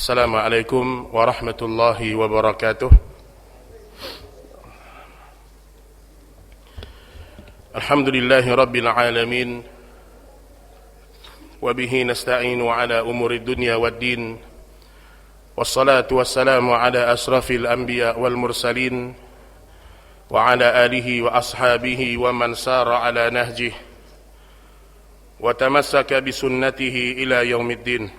Assalamualaikum warahmatullahi wabarakatuh. Alhamdulillahi rabbil alamin. Wabihi nasta'inu ala umuri dunya waddin. Wassalatu wassalamu ala asrafil anbiya wal mursalin. Wa ala alihi wa ashabihi wa man sara ala nahjih wa tamassaka bisunnatihi ila yaumiddin.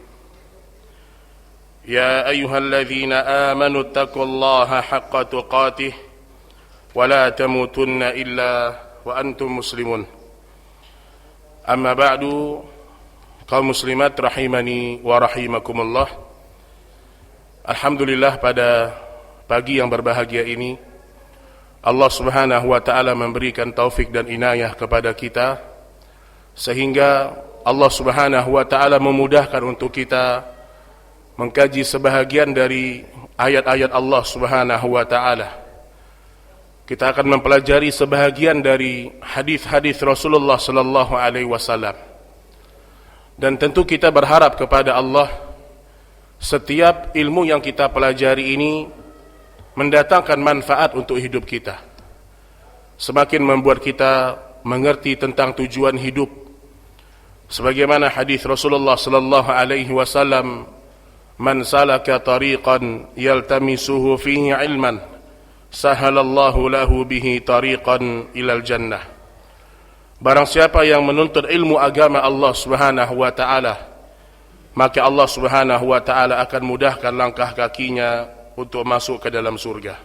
يا أيها الذين آمنوا اتقوا الله حق تقاته ولا تموتن إلا وأنتم مسلمون. أما بعد، kaum muslimat rahimani wa rahimakumullah. Alhamdulillah, pada pagi yang berbahagia ini Allah subhanahu wa ta'ala memberikan taufik dan inayah kepada kita, sehingga Allah subhanahu wa ta'ala memudahkan untuk kita mengkaji sebahagian dari ayat-ayat Allah subhanahu wa ta'ala. Kita akan mempelajari sebahagian dari hadis-hadis Rasulullah sallallahu alaihi wasallam. Dan tentu kita berharap kepada Allah setiap ilmu yang kita pelajari ini mendatangkan manfaat untuk hidup kita, semakin membuat kita mengerti tentang tujuan hidup. Sebagaimana hadis Rasulullah sallallahu alaihi wasallam, man salaka tariqan yaltamisuhu fihi ilman sahalallahu lahu bihi tariqan ilal jannah. Barang siapa yang menuntut ilmu agama Allah subhanahu wa ta'ala, maka Allah subhanahu wa ta'ala akan mudahkan langkah kakinya untuk masuk ke dalam surga.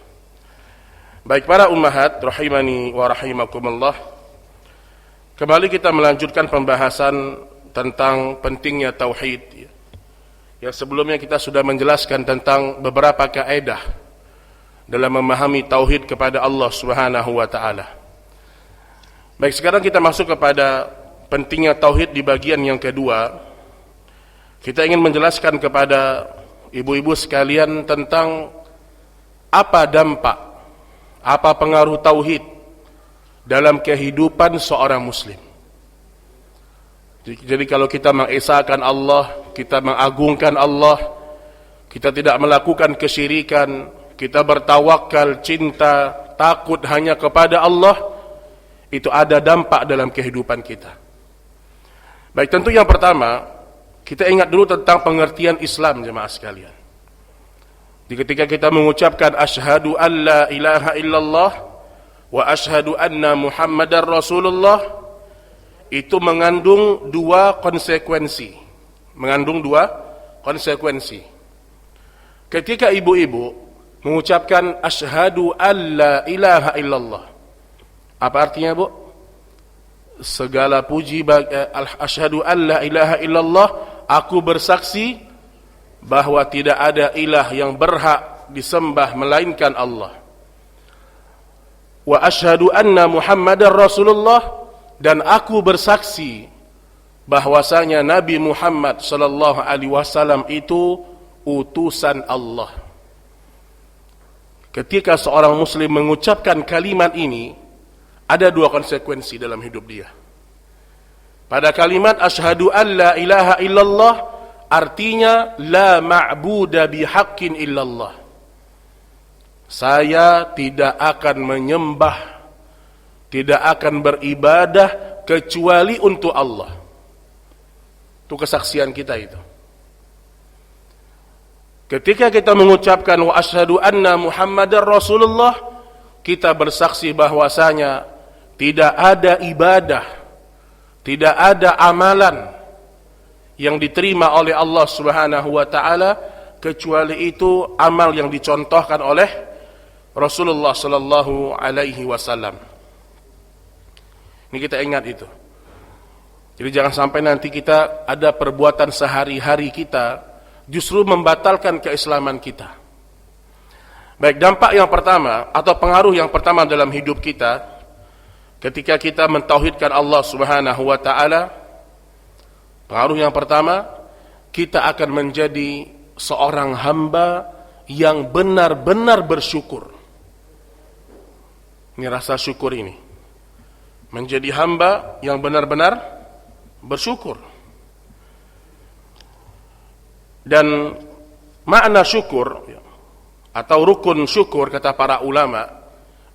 Baik para ummahat rahimani wa rahimakumullah, kembali kita melanjutkan pembahasan tentang pentingnya tauhid. Yang sebelumnya kita sudah menjelaskan tentang beberapa kaidah dalam memahami tauhid kepada Allah Subhanahu wa taala. Baik, sekarang kita masuk kepada pentingnya tauhid di bagian yang kedua. Kita ingin menjelaskan kepada ibu-ibu sekalian tentang apa dampak, apa pengaruh tauhid dalam kehidupan seorang muslim. Jadi kalau kita mengesahkan Allah, kita mengagungkan Allah, kita tidak melakukan kesyirikan, kita bertawakal, cinta, takut hanya kepada Allah, itu ada dampak dalam kehidupan kita. Baik, tentu yang pertama, kita ingat dulu tentang pengertian Islam, jemaah sekalian. Jadi ketika kita mengucapkan asyhadu an la ilaha illallah wa asyhadu anna Muhammadar Rasulullah, itu mengandung dua konsekuensi. Ketika ibu-ibu mengucapkan asyhadu alla ilaha illallah, apa artinya, Bu? Segala puji bagi asyhadu alla ilaha illallah, aku bersaksi bahwa tidak ada ilah yang berhak disembah melainkan Allah. Wa asyhadu anna Muhammadar Rasulullah, dan aku bersaksi bahwasanya Nabi Muhammad sallallahu alaihi wasallam itu utusan Allah. Ketika seorang muslim mengucapkan kalimat ini, ada dua konsekuensi dalam hidup dia. Pada kalimat asyhadu an la ilaha illallah, artinya la ma'buda bihaqqin illallah. Saya tidak akan menyembah, tidak akan beribadah kecuali untuk Allah. Itu kesaksian kita itu. Ketika kita mengucapkan wa asyhadu anna Muhammadar Rasulullah, kita bersaksi bahwasanya tidak ada ibadah, tidak ada amalan yang diterima oleh Allah Subhanahu wa taala kecuali itu amal yang dicontohkan oleh Rasulullah sallallahu alaihi wasallam. Ini kita ingat itu. Jadi jangan sampai nanti kita ada perbuatan sehari-hari kita justru membatalkan keislaman kita. Baik, dampak yang pertama atau pengaruh yang pertama dalam hidup kita ketika kita mentauhidkan Allah Subhanahu wa taala, pengaruh yang pertama, kita akan menjadi seorang hamba yang benar-benar bersyukur. Ini rasa syukur ini. Menjadi hamba yang benar-benar bersyukur. Dan Makna syukur atau rukun syukur kata para ulama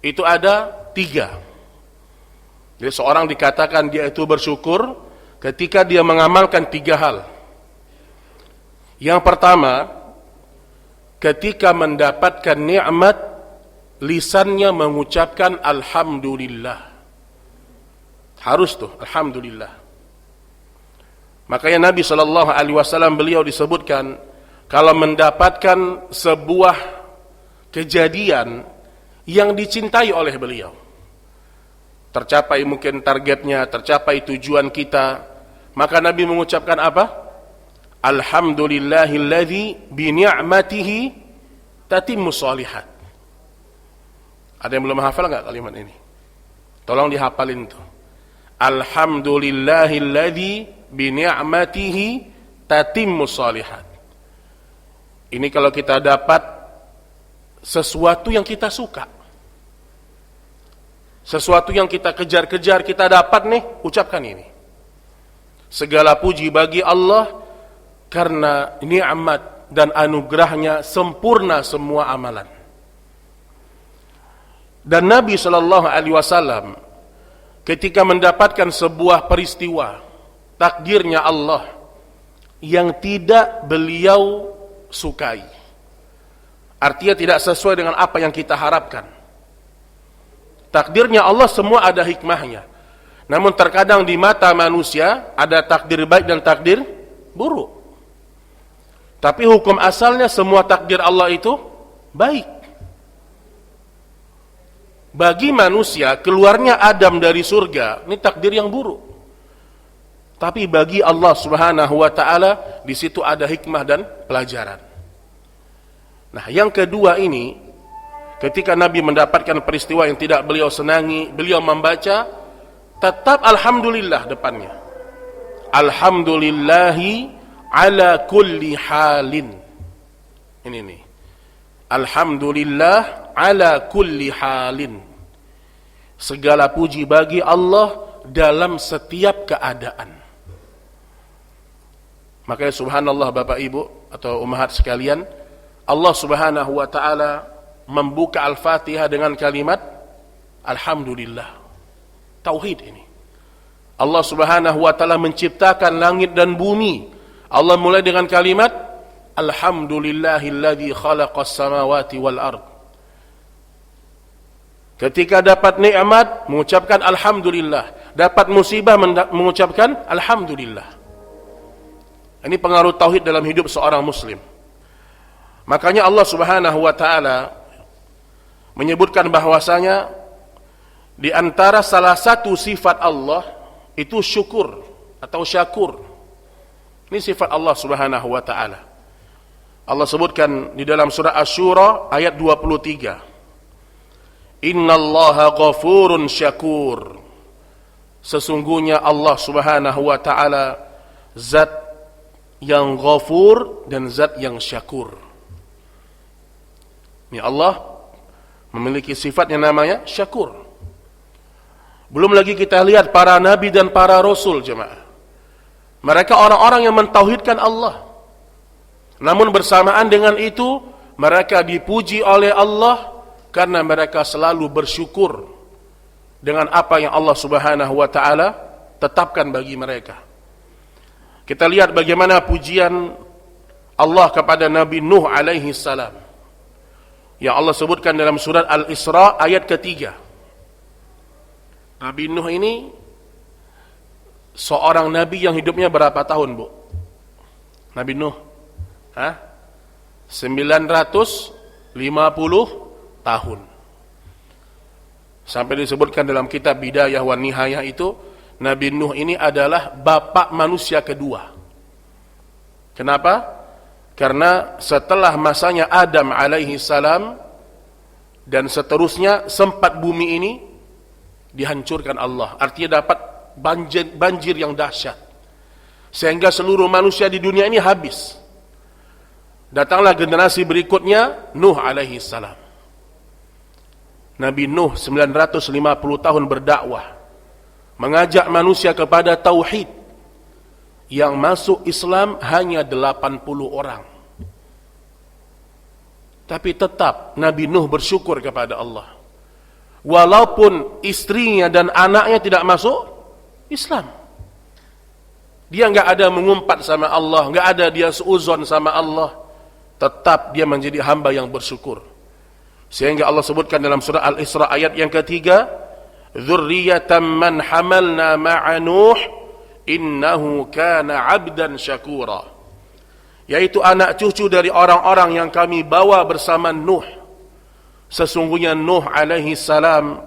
itu ada 3. Jadi seorang dikatakan dia itu bersyukur ketika dia mengamalkan 3 hal. Yang pertama, ketika mendapatkan nikmat, lisannya mengucapkan alhamdulillah. Harus tuh, alhamdulillah. Makanya Nabi SAW beliau disebutkan, kalau mendapatkan sebuah kejadian yang dicintai oleh beliau, tercapai mungkin targetnya, tercapai tujuan kita, maka Nabi mengucapkan apa? Alhamdulillahilladzi bini'matihi tatimmu shalihat. Ada yang belum hafal enggak kalimat ini? Tolong dihafalin tuh. Alhamdulillahilladzi bini'matihi tatimmu shalihat. Ini kalau kita dapat sesuatu yang kita suka, sesuatu yang kita kejar-kejar, kita dapat nih, ucapkan ini. Segala puji bagi Allah karena nikmat dan anugerahnya sempurna semua amalan. Dan Nabi SAW ketika mendapatkan sebuah peristiwa, takdirnya Allah yang tidak beliau sukai, artinya tidak sesuai dengan apa yang kita harapkan. Takdirnya Allah semua ada hikmahnya. Namun terkadang di mata manusia ada takdir baik dan takdir buruk. Tapi hukum asalnya semua takdir Allah itu baik. Bagi manusia keluarnya Adam dari surga, ini takdir yang buruk. Tapi bagi Allah Subhanahu wa taala di situ ada hikmah dan pelajaran. Nah, yang kedua ini, ketika Nabi mendapatkan peristiwa yang tidak beliau senangi, beliau membaca tetap alhamdulillah depannya. Alhamdulillahi ala kulli halin. Ini nih. Alhamdulillah ala kulli halin. Segala puji bagi Allah dalam setiap keadaan. Makanya subhanallah Bapak Ibu atau ummahat sekalian, Allah Subhanahu wa taala membuka Al-Fatihah dengan kalimat alhamdulillah. Tauhid ini. Allah Subhanahu wa taala menciptakan langit dan bumi. Allah mulai dengan kalimat alhamdulillahilladzi khalaqas samawati wal ard. Ketika dapat nikmat mengucapkan alhamdulillah, dapat musibah mengucapkan alhamdulillah. Ini pengaruh tauhid dalam hidup seorang muslim. Makanya Allah Subhanahu wa taala menyebutkan bahwasanya di antara salah satu sifat Allah itu syukur atau syakur. Ini sifat Allah Subhanahu wa taala. Allah sebutkan di dalam surah Asy-Syura ayat 23. Innallaha ghafurun syakur. Sesungguhnya Allah Subhanahu wa taala zat yang ghafur dan zat yang syakur. Ini Allah memiliki sifat yang namanya syakur. Belum lagi kita lihat para nabi dan para rasul jemaah. Mereka orang-orang yang mentauhidkan Allah. Namun bersamaan dengan itu mereka dipuji oleh Allah karena mereka selalu bersyukur dengan apa yang Allah Subhanahu wa taala tetapkan bagi mereka. Kita lihat bagaimana pujian Allah kepada Nabi Nuh alaihi salam yang Allah sebutkan dalam surat Al-Isra ayat ketiga. Nabi Nuh ini seorang nabi yang hidupnya berapa tahun, Bu? Nabi Nuh 950 tahun. Sampai disebutkan dalam kitab Bidayah wan Nihayah itu Nabi Nuh ini adalah bapak manusia kedua. Kenapa? Karena setelah masanya Adam alaihi salam dan seterusnya sempat bumi ini dihancurkan Allah. Artinya dapat banjir yang dahsyat. Sehingga seluruh manusia di dunia ini habis. Datanglah generasi berikutnya Nuh alaihi salam. Nabi Nuh 950 tahun berdakwah, mengajak manusia kepada tauhid. Yang masuk Islam hanya 80 orang. Tapi tetap Nabi Nuh bersyukur kepada Allah. Walaupun istrinya dan anaknya tidak masuk Islam. Dia enggak ada mengumpat sama Allah, enggak ada dia seuzon sama Allah. Tetap dia menjadi hamba yang bersyukur. Sehingga Allah sebutkan dalam surah Al-Isra ayat yang ketiga, "Dzurriyyatan man hamalna ma'a Nuh, innahu kana 'abdan syakura." Yaitu anak cucu dari orang-orang yang kami bawa bersama Nuh. Sesungguhnya Nuh alaihi salam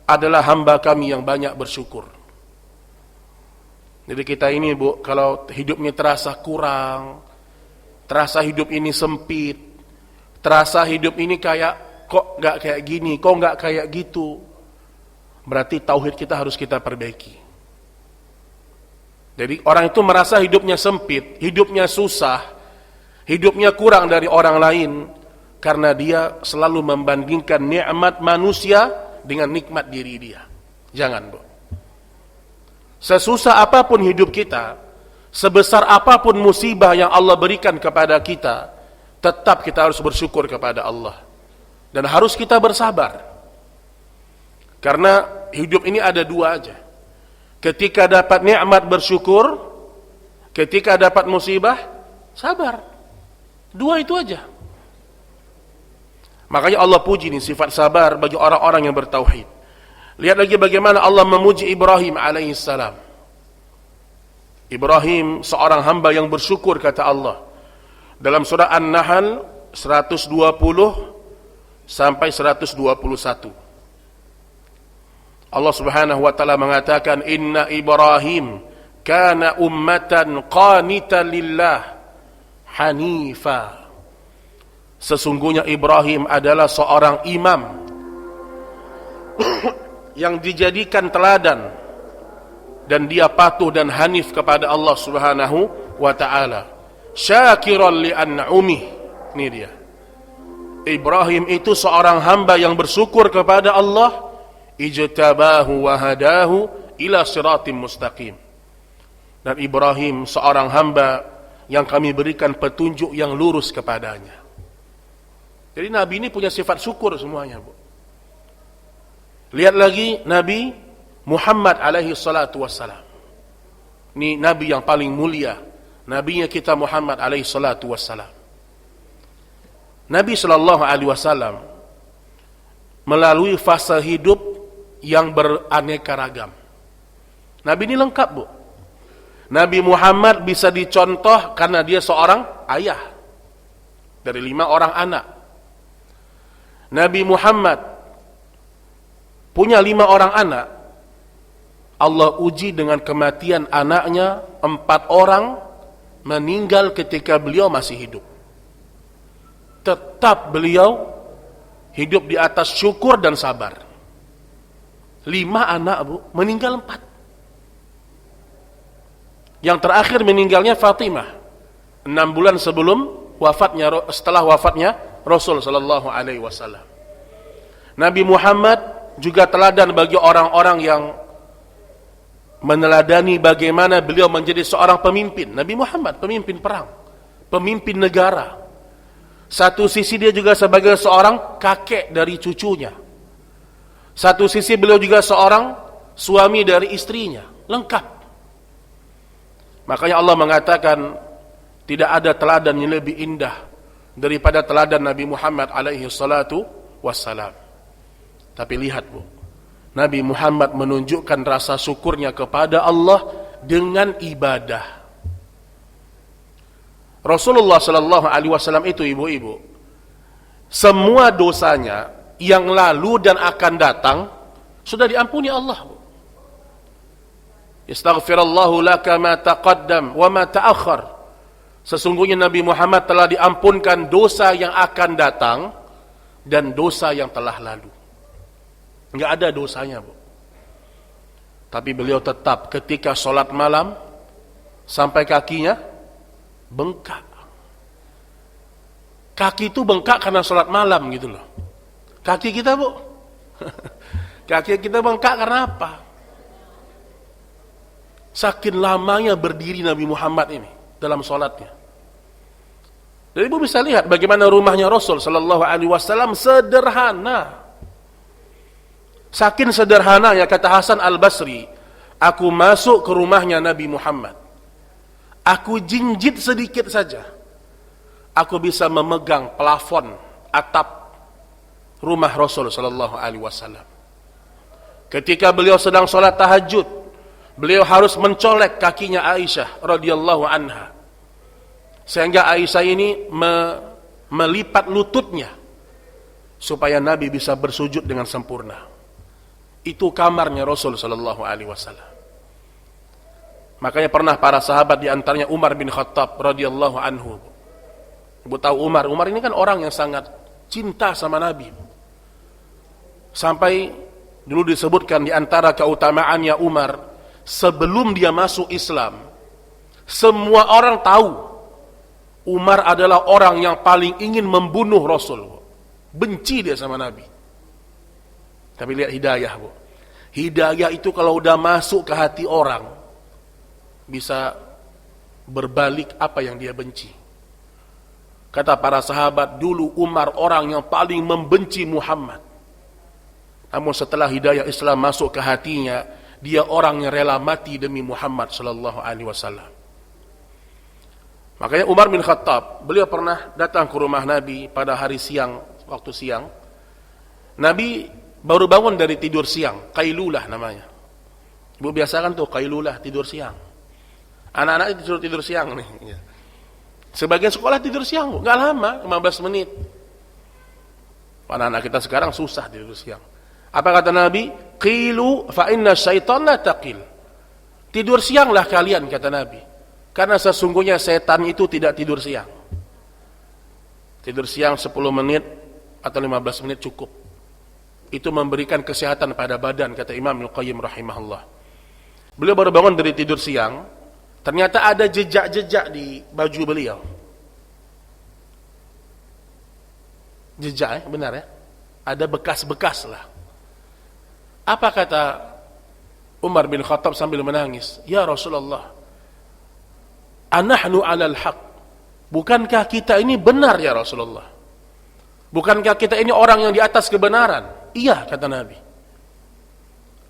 adalah hamba kami yang banyak bersyukur. Jadi kita ini, Bu, kalau hidupnya terasa kurang, terasa hidup ini sempit, terasa hidup ini kayak kok enggak kayak gini, kok enggak kayak gitu, berarti tauhid kita harus kita perbaiki. Jadi orang itu merasa hidupnya sempit, hidupnya susah, hidupnya kurang dari orang lain, karena dia selalu membandingkan nikmat manusia dengan nikmat diri dia. Jangan, Bu. Sesusah apapun hidup kita, sebesar apapun musibah yang Allah berikan kepada kita, tetap kita harus bersyukur kepada Allah. Dan harus kita bersabar. Karena hidup ini ada dua aja. Ketika dapat nikmat bersyukur, ketika dapat musibah sabar. Dua itu aja. Makanya Allah puji nih sifat sabar bagi orang-orang yang bertauhid. Lihat lagi bagaimana Allah memuji Ibrahim alaihissalam. Ibrahim seorang hamba yang bersyukur, kata Allah dalam surah An-Nahl 120 sampai 121. Allah Subhanahu wa taala mengatakan, "Inna Ibrahim kana ummatan qanitan lillah hanifa." Sesungguhnya Ibrahim adalah seorang imam yang dijadikan teladan dan dia patuh dan hanif kepada Allah Subhanahu wa taala. Syakiran li an'umih. Ini dia. Ibrahim itu seorang hamba yang bersyukur kepada Allah. Ijtabahu wa hadahu ila siratim mustaqim. Dan Ibrahim seorang hamba yang kami berikan petunjuk yang lurus kepadanya. Jadi Nabi ini punya sifat syukur semuanya, Bu. Lihat lagi Nabi Muhammad alaihi salatu wassalam. Ini Nabi yang paling mulia. Nabinya kita Muhammad alaihi salatu wassalam. Nabi sallallahu alaihi wasallam melalui fase hidup yang beraneka ragam. Nabi ini lengkap, Bu. Nabi Muhammad bisa dicontoh karena dia seorang ayah dari 5 orang anak. Nabi Muhammad punya 5 orang anak. Allah uji dengan kematian anaknya. 4 orang meninggal ketika beliau masih hidup. Tetap beliau hidup di atas syukur dan sabar. 5 anak, Bu, meninggal 4. Yang terakhir meninggalnya Fatimah 6 bulan setelah wafatnya Rasul sallallahu alaihi wasallam. Nabi Muhammad juga teladan bagi orang-orang yang meneladani bagaimana beliau menjadi seorang pemimpin. Nabi Muhammad pemimpin perang, pemimpin negara. Satu sisi dia juga sebagai seorang kakek dari cucunya. Satu sisi beliau juga seorang suami dari istrinya, lengkap. Makanya Allah mengatakan tidak ada teladan yang lebih indah daripada teladan Nabi Muhammad alaihi salatu wassalam. Tapi lihat, Bu, Nabi Muhammad menunjukkan rasa syukurnya kepada Allah dengan ibadah. Rasulullah sallallahu alaihi wasallam itu, ibu-ibu, semua dosanya yang lalu dan akan datang sudah diampuni Allah. Astaghfirullahu laka ma taqaddam wa ma ta'akhkhar. Sesungguhnya Nabi Muhammad telah diampunkan dosa yang akan datang dan dosa yang telah lalu. Enggak ada dosanya, Bu. Tapi beliau tetap ketika sholat malam sampai kakinya bengkak. Kaki itu bengkak karena sholat malam gitu loh. Kaki kita, Bu. Kaki kita bengkak karena apa? Saking lamanya berdiri Nabi Muhammad ini dalam sholatnya. Jadi ibu bisa lihat bagaimana rumahnya Rasul sallallahu alaihi wasallam sederhana. Saking sederhananya, kata Hasan Al-Basri, aku masuk ke rumahnya Nabi Muhammad, aku jinjit sedikit saja, aku bisa memegang plafon atap rumah Rasul sallallahu alaihi wasallam. Ketika beliau sedang sholat tahajud, beliau harus mencolek kakinya Aisyah radhiyallahu anha, sehingga Aisyah ini melipat lututnya supaya Nabi bisa bersujud dengan sempurna. Itu kamarnya Rasul sallallahu alaihi wasallam. Makanya pernah para sahabat, di antaranya Umar bin Khattab radhiyallahu anhu. Ibu tahu Umar ini kan orang yang sangat cinta sama Nabi. Sampai dulu disebutkan di antara keutamaannya Umar, sebelum dia masuk Islam, semua orang tahu Umar adalah orang yang paling ingin membunuh Rasul. Benci dia sama Nabi. Tapi lihat hidayah, Bu. Hidayah itu kalau udah masuk ke hati orang, bisa berbalik apa yang dia benci. Kata para sahabat, dulu Umar orang yang paling membenci Muhammad. Namun setelah hidayah Islam masuk ke hatinya, dia orang yang rela mati demi Muhammad sallallahu alaihi wasallam. Makanya Umar bin Khattab, beliau pernah datang ke rumah Nabi pada hari siang, waktu siang. Nabi baru bangun dari tidur siang, qailulah namanya. Ibu biasa kan tuh qailulah, tidur siang. Anak-anak itu tidur siang nih. Sebagian sekolah tidur siang, Bu, nggak lama, 15 menit. Anak-anak kita sekarang susah tidur siang. Apa kata Nabi? Qilu fa inna syaitan la taqil. Tidur sianglah kalian, kata Nabi, karena sesungguhnya setan itu tidak tidur siang. Tidur siang 10 menit atau 15 menit cukup. Itu memberikan kesehatan pada badan, kata Imam Al-Qayyim rahimahullah. Beliau baru bangun dari tidur siang, ternyata ada jejak-jejak di baju beliau. Jejak, benar ya? Ada bekas-bekas lah. Apa kata Umar bin Khattab sambil menangis? Ya Rasulullah, anahnu alal haq. Bukankah kita ini benar ya Rasulullah? Bukankah kita ini orang yang di atas kebenaran? Iya, kata Nabi.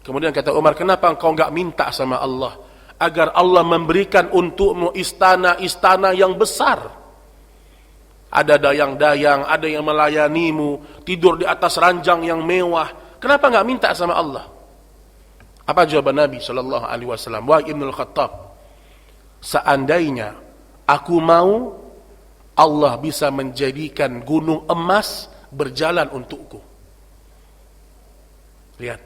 Kemudian kata Umar, kenapa engkau enggak minta sama Allah agar Allah memberikan untukmu istana-istana yang besar? Ada dayang-dayang, ada yang melayanimu, tidur di atas ranjang yang mewah. Kenapa enggak minta sama Allah? Apa jawaban Nabi sallallahu alaihi wasallam? Wahai Ibnu Khattab, seandainya aku mau, Allah bisa menjadikan gunung emas berjalan untukku. Lihat.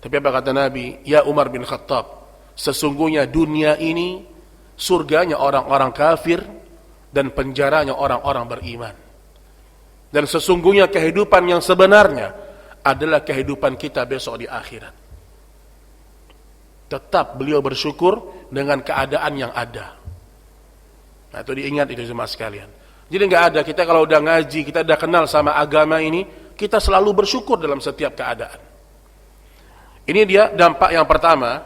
Tapi apa kata Nabi? Ya Umar bin Khattab, sesungguhnya dunia ini surganya orang-orang kafir dan penjaranya orang-orang beriman. Dan sesungguhnya kehidupan yang sebenarnya adalah kehidupan kita besok di akhirat. Tetap beliau bersyukur dengan keadaan yang ada. Nah, itu diingat itu semua sekalian. Jadi enggak ada, kita kalau udah ngaji, kita udah kenal sama agama ini, kita selalu bersyukur dalam setiap keadaan. Ini dia dampak yang pertama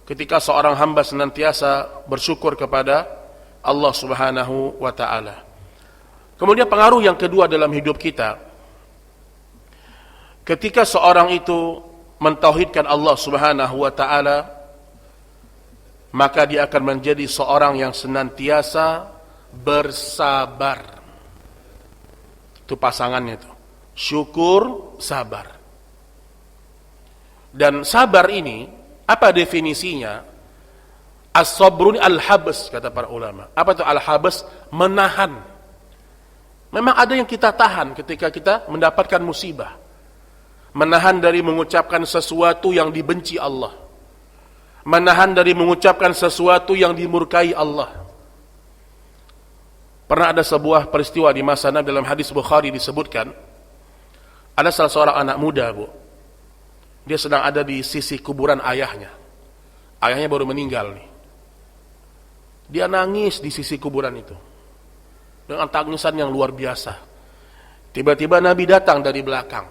ketika seorang hamba senantiasa bersyukur kepada Allah Subhanahu wa taala. Kemudian pengaruh yang kedua dalam hidup kita, ketika seorang itu mentauhidkan Allah Subhanahu wa taala, maka dia akan menjadi seorang yang senantiasa bersabar. Itu pasangannya itu. Syukur, sabar. Dan sabar ini, apa definisinya? As-sabrun al-habs, kata para ulama. Apa itu al-habs? Menahan. Memang ada yang kita tahan ketika kita mendapatkan musibah. Menahan dari mengucapkan sesuatu yang dibenci Allah. Menahan dari mengucapkan sesuatu yang dimurkai Allah. Pernah ada sebuah peristiwa di masa Nabi, dalam hadis Bukhari disebutkan, ada salah seorang anak muda, Bu. Dia sedang ada di sisi kuburan ayahnya. Ayahnya baru meninggal nih. Dia nangis di sisi kuburan itu dengan tangisan yang luar biasa. Tiba-tiba Nabi datang dari belakang.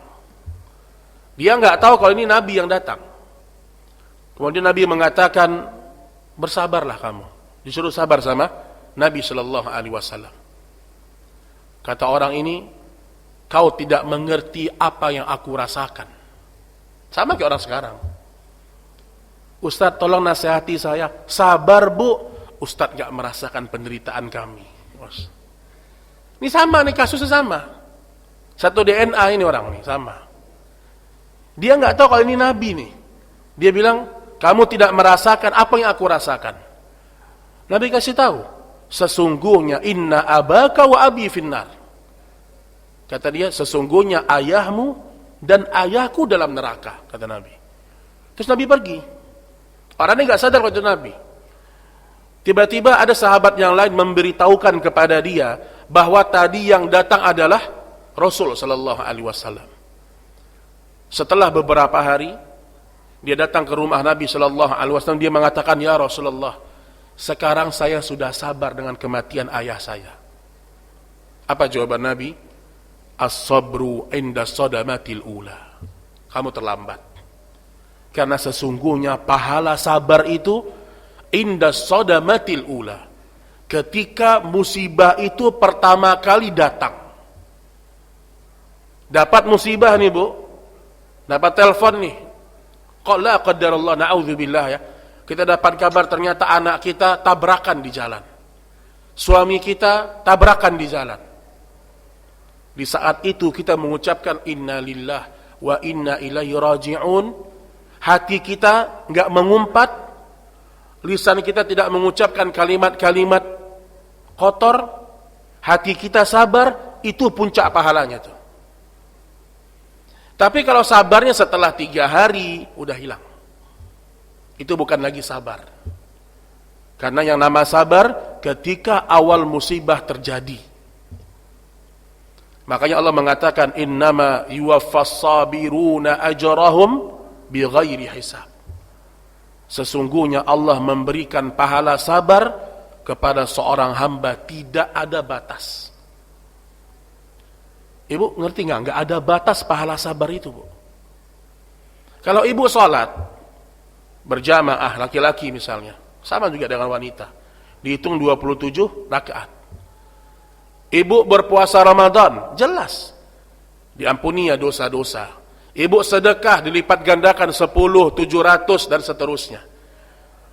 Dia nggak tahu kalau ini Nabi yang datang. Kemudian Nabi mengatakan, bersabarlah kamu. Disuruh sabar sama Nabi Shallallahu Alaihi Wasallam. Kata orang ini, kau tidak mengerti apa yang aku rasakan. Sama kayak orang sekarang. Ustadz tolong nasihati saya. Sabar bu. Ustadz gak merasakan penderitaan kami. Ini sama nih, kasusnya sama. Satu DNA ini orang nih, sama. Dia gak tahu kalau ini Nabi nih. Dia bilang, kamu tidak merasakan apa yang aku rasakan. Nabi kasih tahu, sesungguhnya inna abaka wa abi finnar. Kata dia, sesungguhnya ayahmu dan ayahku dalam neraka, kata Nabi. Terus Nabi pergi. Orang ini gak sadar waktu Nabi. Tiba-tiba ada sahabat yang lain memberitahukan kepada dia bahwa tadi yang datang adalah Rasul sallallahu alaihi wasallam. Setelah beberapa hari dia datang ke rumah Nabi sallallahu alaihi wasallam, dia mengatakan, "Ya Rasulullah, sekarang saya sudah sabar dengan kematian ayah saya." Apa jawaban Nabi? As-sabru inda sadamatil ula. Kamu terlambat. Karena sesungguhnya pahala sabar itu inda sadamatil ula, ketika musibah itu pertama kali datang. Dapat musibah nih bu, dapat telepon nih, kok la qadarullah, na'udzubillah ya, kita dapat kabar ternyata anak kita tabrakan di jalan, suami kita tabrakan di jalan. Di saat itu kita mengucapkan inna lillah wa inna ilaihi raji'un. Hati kita enggak mengumpat, lisan kita tidak mengucapkan kalimat-kalimat kotor, hati kita sabar, itu puncak pahalanya tuh. Tapi kalau sabarnya setelah 3 hari, udah hilang. Itu bukan lagi sabar. Karena yang nama sabar, ketika awal musibah terjadi. Makanya Allah mengatakan, innama yuwaffas sabiruna ajrahum bighairi hisab. Sesungguhnya Allah memberikan pahala sabar kepada seorang hamba tidak ada batas. Ibu ngerti nggak? Nggak ada batas pahala sabar itu, Bu. Kalau ibu sholat berjamaah, laki-laki misalnya, sama juga dengan wanita, dihitung 27 rakaat. Ibu berpuasa Ramadan, jelas diampuni ya dosa-dosa. Ibu sedekah dilipat gandakan 10, 700 dan seterusnya.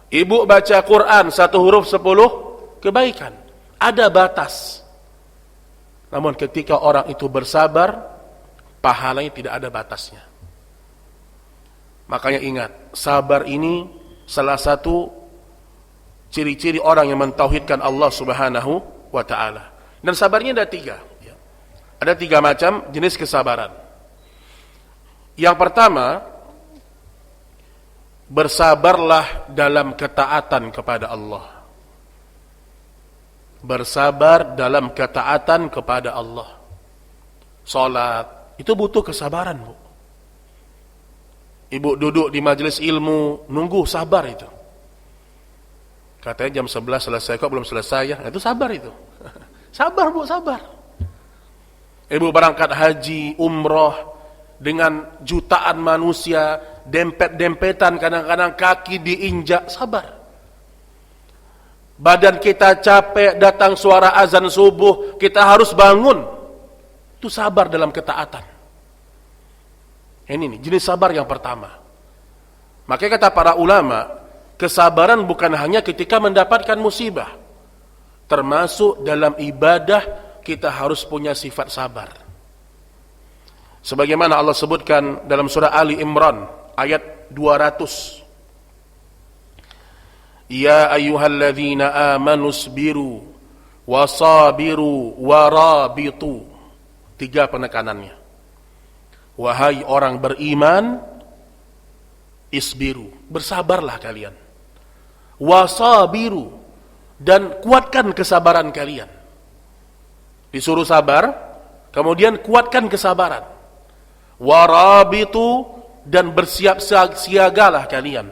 Ibu baca Quran 1 huruf 10 kebaikan. Ada batas. Namun ketika orang itu bersabar, pahalanya tidak ada batasnya. Makanya ingat, sabar ini salah satu ciri-ciri orang yang mentauhidkan Allah Subhanahu wa ta'ala. Dan sabarnya ada 3. Ada 3 macam jenis kesabaran. Yang pertama, bersabarlah dalam ketaatan kepada Allah. Bersabar dalam ketaatan kepada Allah. Salat itu butuh kesabaran, Bu. Ibu duduk di majelis ilmu, nunggu, sabar itu. Katanya jam 11 selesai, kok belum selesai ya? Itu sabar itu. Sabar, Bu, sabar. Ibu berangkat haji, umroh, dengan jutaan manusia, dempet-dempetan, kadang-kadang kaki diinjak, sabar. Badan kita capek, datang suara azan subuh, kita harus bangun. Itu sabar dalam ketaatan. Ini nih, jenis sabar yang pertama. Makanya kata para ulama, kesabaran bukan hanya ketika mendapatkan musibah. Termasuk dalam ibadah, kita harus punya sifat sabar. Sebagaimana Allah sebutkan dalam surah Ali Imran ayat 200. Ya ayyuhalladzina amanu sabiru wasabiru warabitu. 3 penekanannya. Wahai orang beriman, isbiru, bersabarlah kalian. Wasabiru, dan kuatkan kesabaran kalian. Disuruh sabar, kemudian kuatkan kesabaran. Warabitu, dan bersiap siagalah kalian.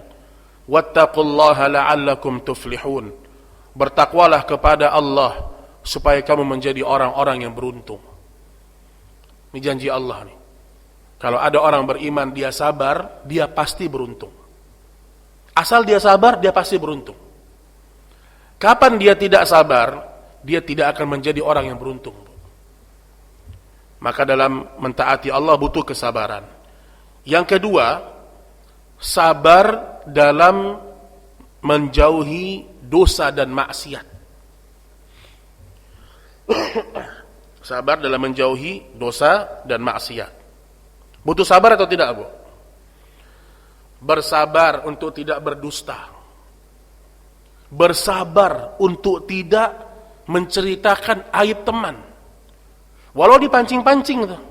Wattaqullaha la'allakum tuflihun. Bertakwalah kepada Allah supaya kamu menjadi orang-orang yang beruntung. Ini janji Allah nih. Kalau ada orang beriman dia sabar, dia pasti beruntung. Asal dia sabar, dia pasti beruntung. Kapan dia tidak sabar, dia tidak akan menjadi orang yang beruntung. Maka dalam mentaati Allah butuh kesabaran. Yang kedua, sabar dalam menjauhi dosa dan maksiat. Sabar dalam menjauhi dosa dan maksiat. Butuh sabar atau tidak, Bu? Bersabar untuk tidak berdusta. Bersabar untuk tidak menceritakan aib teman. Walau dipancing-pancing tuh.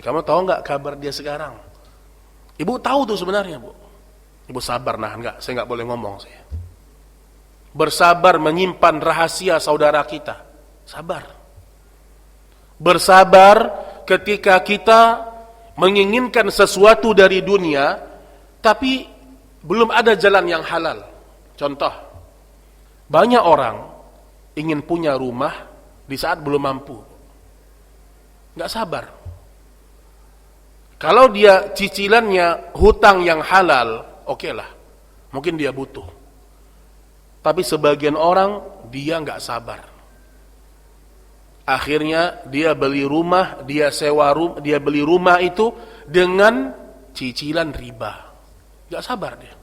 Kamu tahu nggak kabar dia sekarang? Ibu tahu tuh sebenarnya, Bu. Ibu sabar, nah enggak, saya nggak boleh ngomong saya. Bersabar menyimpan rahasia saudara kita. Sabar. Bersabar ketika kita menginginkan sesuatu dari dunia, tapi belum ada jalan yang halal. Contoh, banyak orang ingin punya rumah di saat belum mampu. Nggak sabar. Kalau dia cicilannya hutang yang halal, oke lah, mungkin dia butuh. Tapi sebagian orang dia nggak sabar. Akhirnya dia beli rumah, dia sewa rumah, dia beli rumah itu dengan cicilan riba. Nggak sabar dia.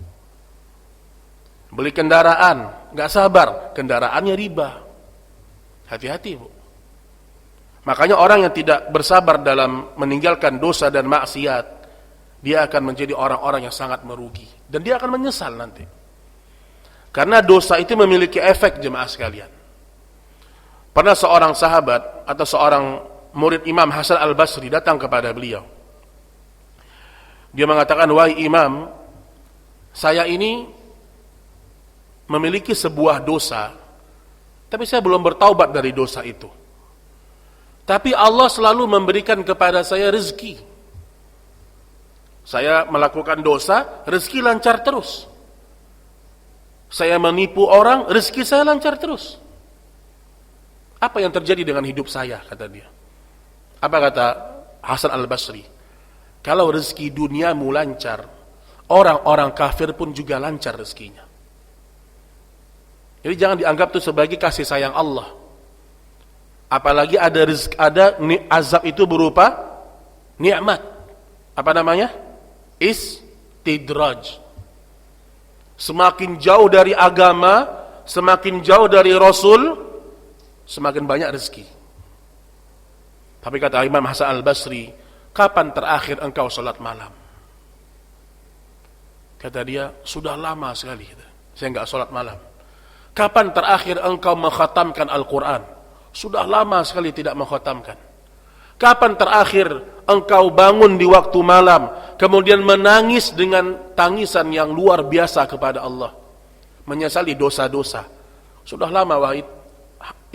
Beli kendaraan, nggak sabar, kendaraannya riba. Hati-hati, Bu. Makanya orang yang tidak bersabar dalam meninggalkan dosa dan maksiat, dia akan menjadi orang-orang yang sangat merugi. Dan dia akan menyesal nanti. Karena dosa itu memiliki efek, jemaah sekalian. Pernah seorang sahabat atau seorang murid Imam Hasan Al-Basri datang kepada beliau. Dia mengatakan, "Wahai Imam, saya ini memiliki sebuah dosa, tapi saya belum bertaubat dari dosa itu. Tapi Allah selalu memberikan kepada saya rezeki. Saya melakukan dosa, rezeki lancar terus. Saya menipu orang, rezeki saya lancar terus. Apa yang terjadi dengan hidup saya?" kata dia. Apa kata Hasan Al-Basri? Kalau rezeki duniamu lancar, orang-orang kafir pun juga lancar rezekinya. Jadi jangan dianggap itu sebagai kasih sayang Allah. Apalagi ada rezeki, ada azab itu berupa nikmat. Apa namanya? Istidraj. Semakin jauh dari agama, semakin jauh dari Rasul, semakin banyak rezeki. Tapi kata Imam Hasan Al-Basri, "Kapan terakhir engkau salat malam?" Kata dia, "Sudah lama sekali saya enggak salat malam." "Kapan terakhir engkau mengkhatamkan Al-Quran?" "Sudah lama sekali tidak mengkhatamkan." "Kapan terakhir engkau bangun di waktu malam, kemudian menangis dengan tangisan yang luar biasa kepada Allah, menyesali dosa-dosa?" "Sudah lama, wahai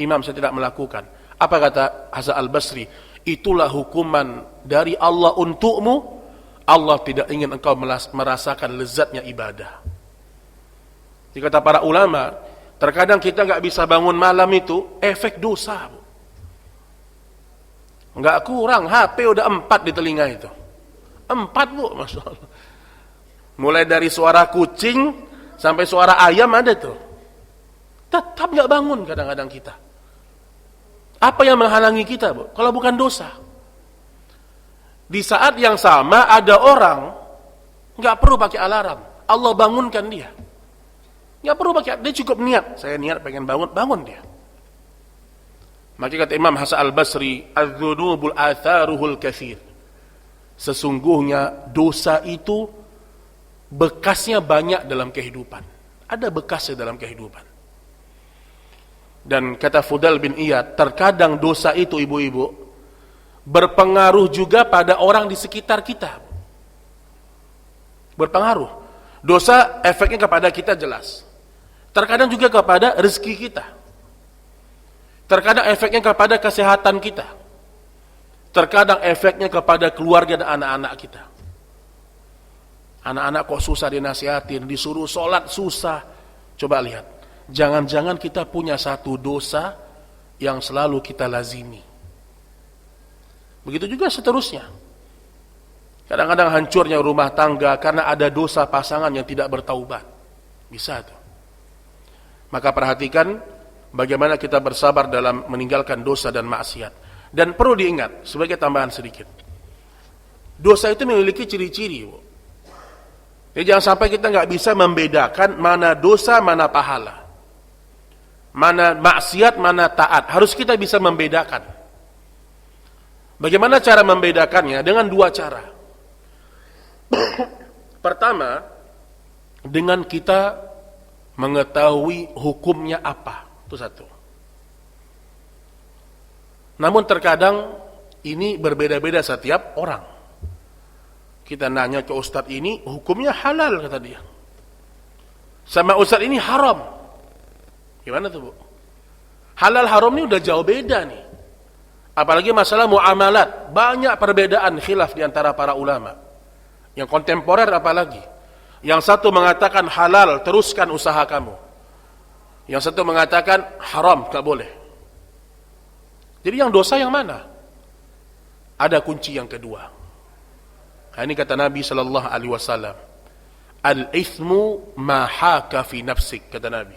Imam, saya tidak melakukan." Apa kata Hasan Al-Basri? "Itulah hukuman dari Allah untukmu. Allah tidak ingin engkau merasakan lezatnya ibadah." Dikata para ulama, terkadang kita nggak bisa bangun malam itu efek dosa, Bu. Nggak kurang, HP udah 4 di telinga itu. 4, Bu, Masya Allah. Mulai dari suara kucing sampai suara ayam ada tuh. Tetap nggak bangun kadang-kadang kita. Apa yang menghalangi kita, Bu? Kalau bukan dosa. Di saat yang sama ada orang nggak perlu pakai alarm, Allah bangunkan dia. Nggak perlu pakai, dia cukup niat. Saya niat pengen bangun, bangun dia. Maka kata Imam Hasan Al-Basri, "Adz-dzunubul atharuhul katsir." Sesungguhnya dosa itu bekasnya banyak dalam kehidupan. Ada bekasnya dalam kehidupan. Dan kata Fudail bin Iyad, terkadang dosa itu, ibu-ibu, berpengaruh juga pada orang di sekitar kita. Berpengaruh. Dosa efeknya kepada kita jelas. Terkadang juga kepada rezeki kita. Terkadang efeknya kepada kesehatan kita. Terkadang efeknya kepada keluarga dan anak-anak kita. Anak-anak kok susah dinasihatin, disuruh sholat susah. Coba lihat, jangan-jangan kita punya satu dosa yang selalu kita lazimi. Begitu juga seterusnya. Kadang-kadang hancurnya rumah tangga karena ada dosa pasangan yang tidak bertaubat. Bisa tuh. Maka perhatikan bagaimana kita bersabar dalam meninggalkan dosa dan maksiat. Dan perlu diingat, sebagai tambahan sedikit, dosa itu memiliki ciri-ciri. Jadi jangan sampai kita nggak bisa membedakan mana dosa, mana pahala, mana maksiat, mana taat. Harus kita bisa membedakan. Bagaimana cara membedakannya? Dengan dua cara. Pertama, dengan kita mengetahui hukumnya apa. Itu satu. Namun terkadang ini berbeda-beda setiap orang. Kita nanya ke ustadz ini, hukumnya halal kata dia. Sama ustadz ini haram. Gimana tuh, Bu? Halal haram ini udah jauh beda nih. Apalagi masalah muamalat, banyak perbedaan khilaf di antara para ulama. Yang kontemporer apalagi. Yang satu mengatakan halal, teruskan usaha kamu. Yang satu mengatakan haram, gak boleh. Jadi yang dosa yang mana? Ada kunci yang kedua. Nah, ini kata Nabi sallallahu alaihi wasallam, al-ithmu ma haka fi nafsik, kata Nabi.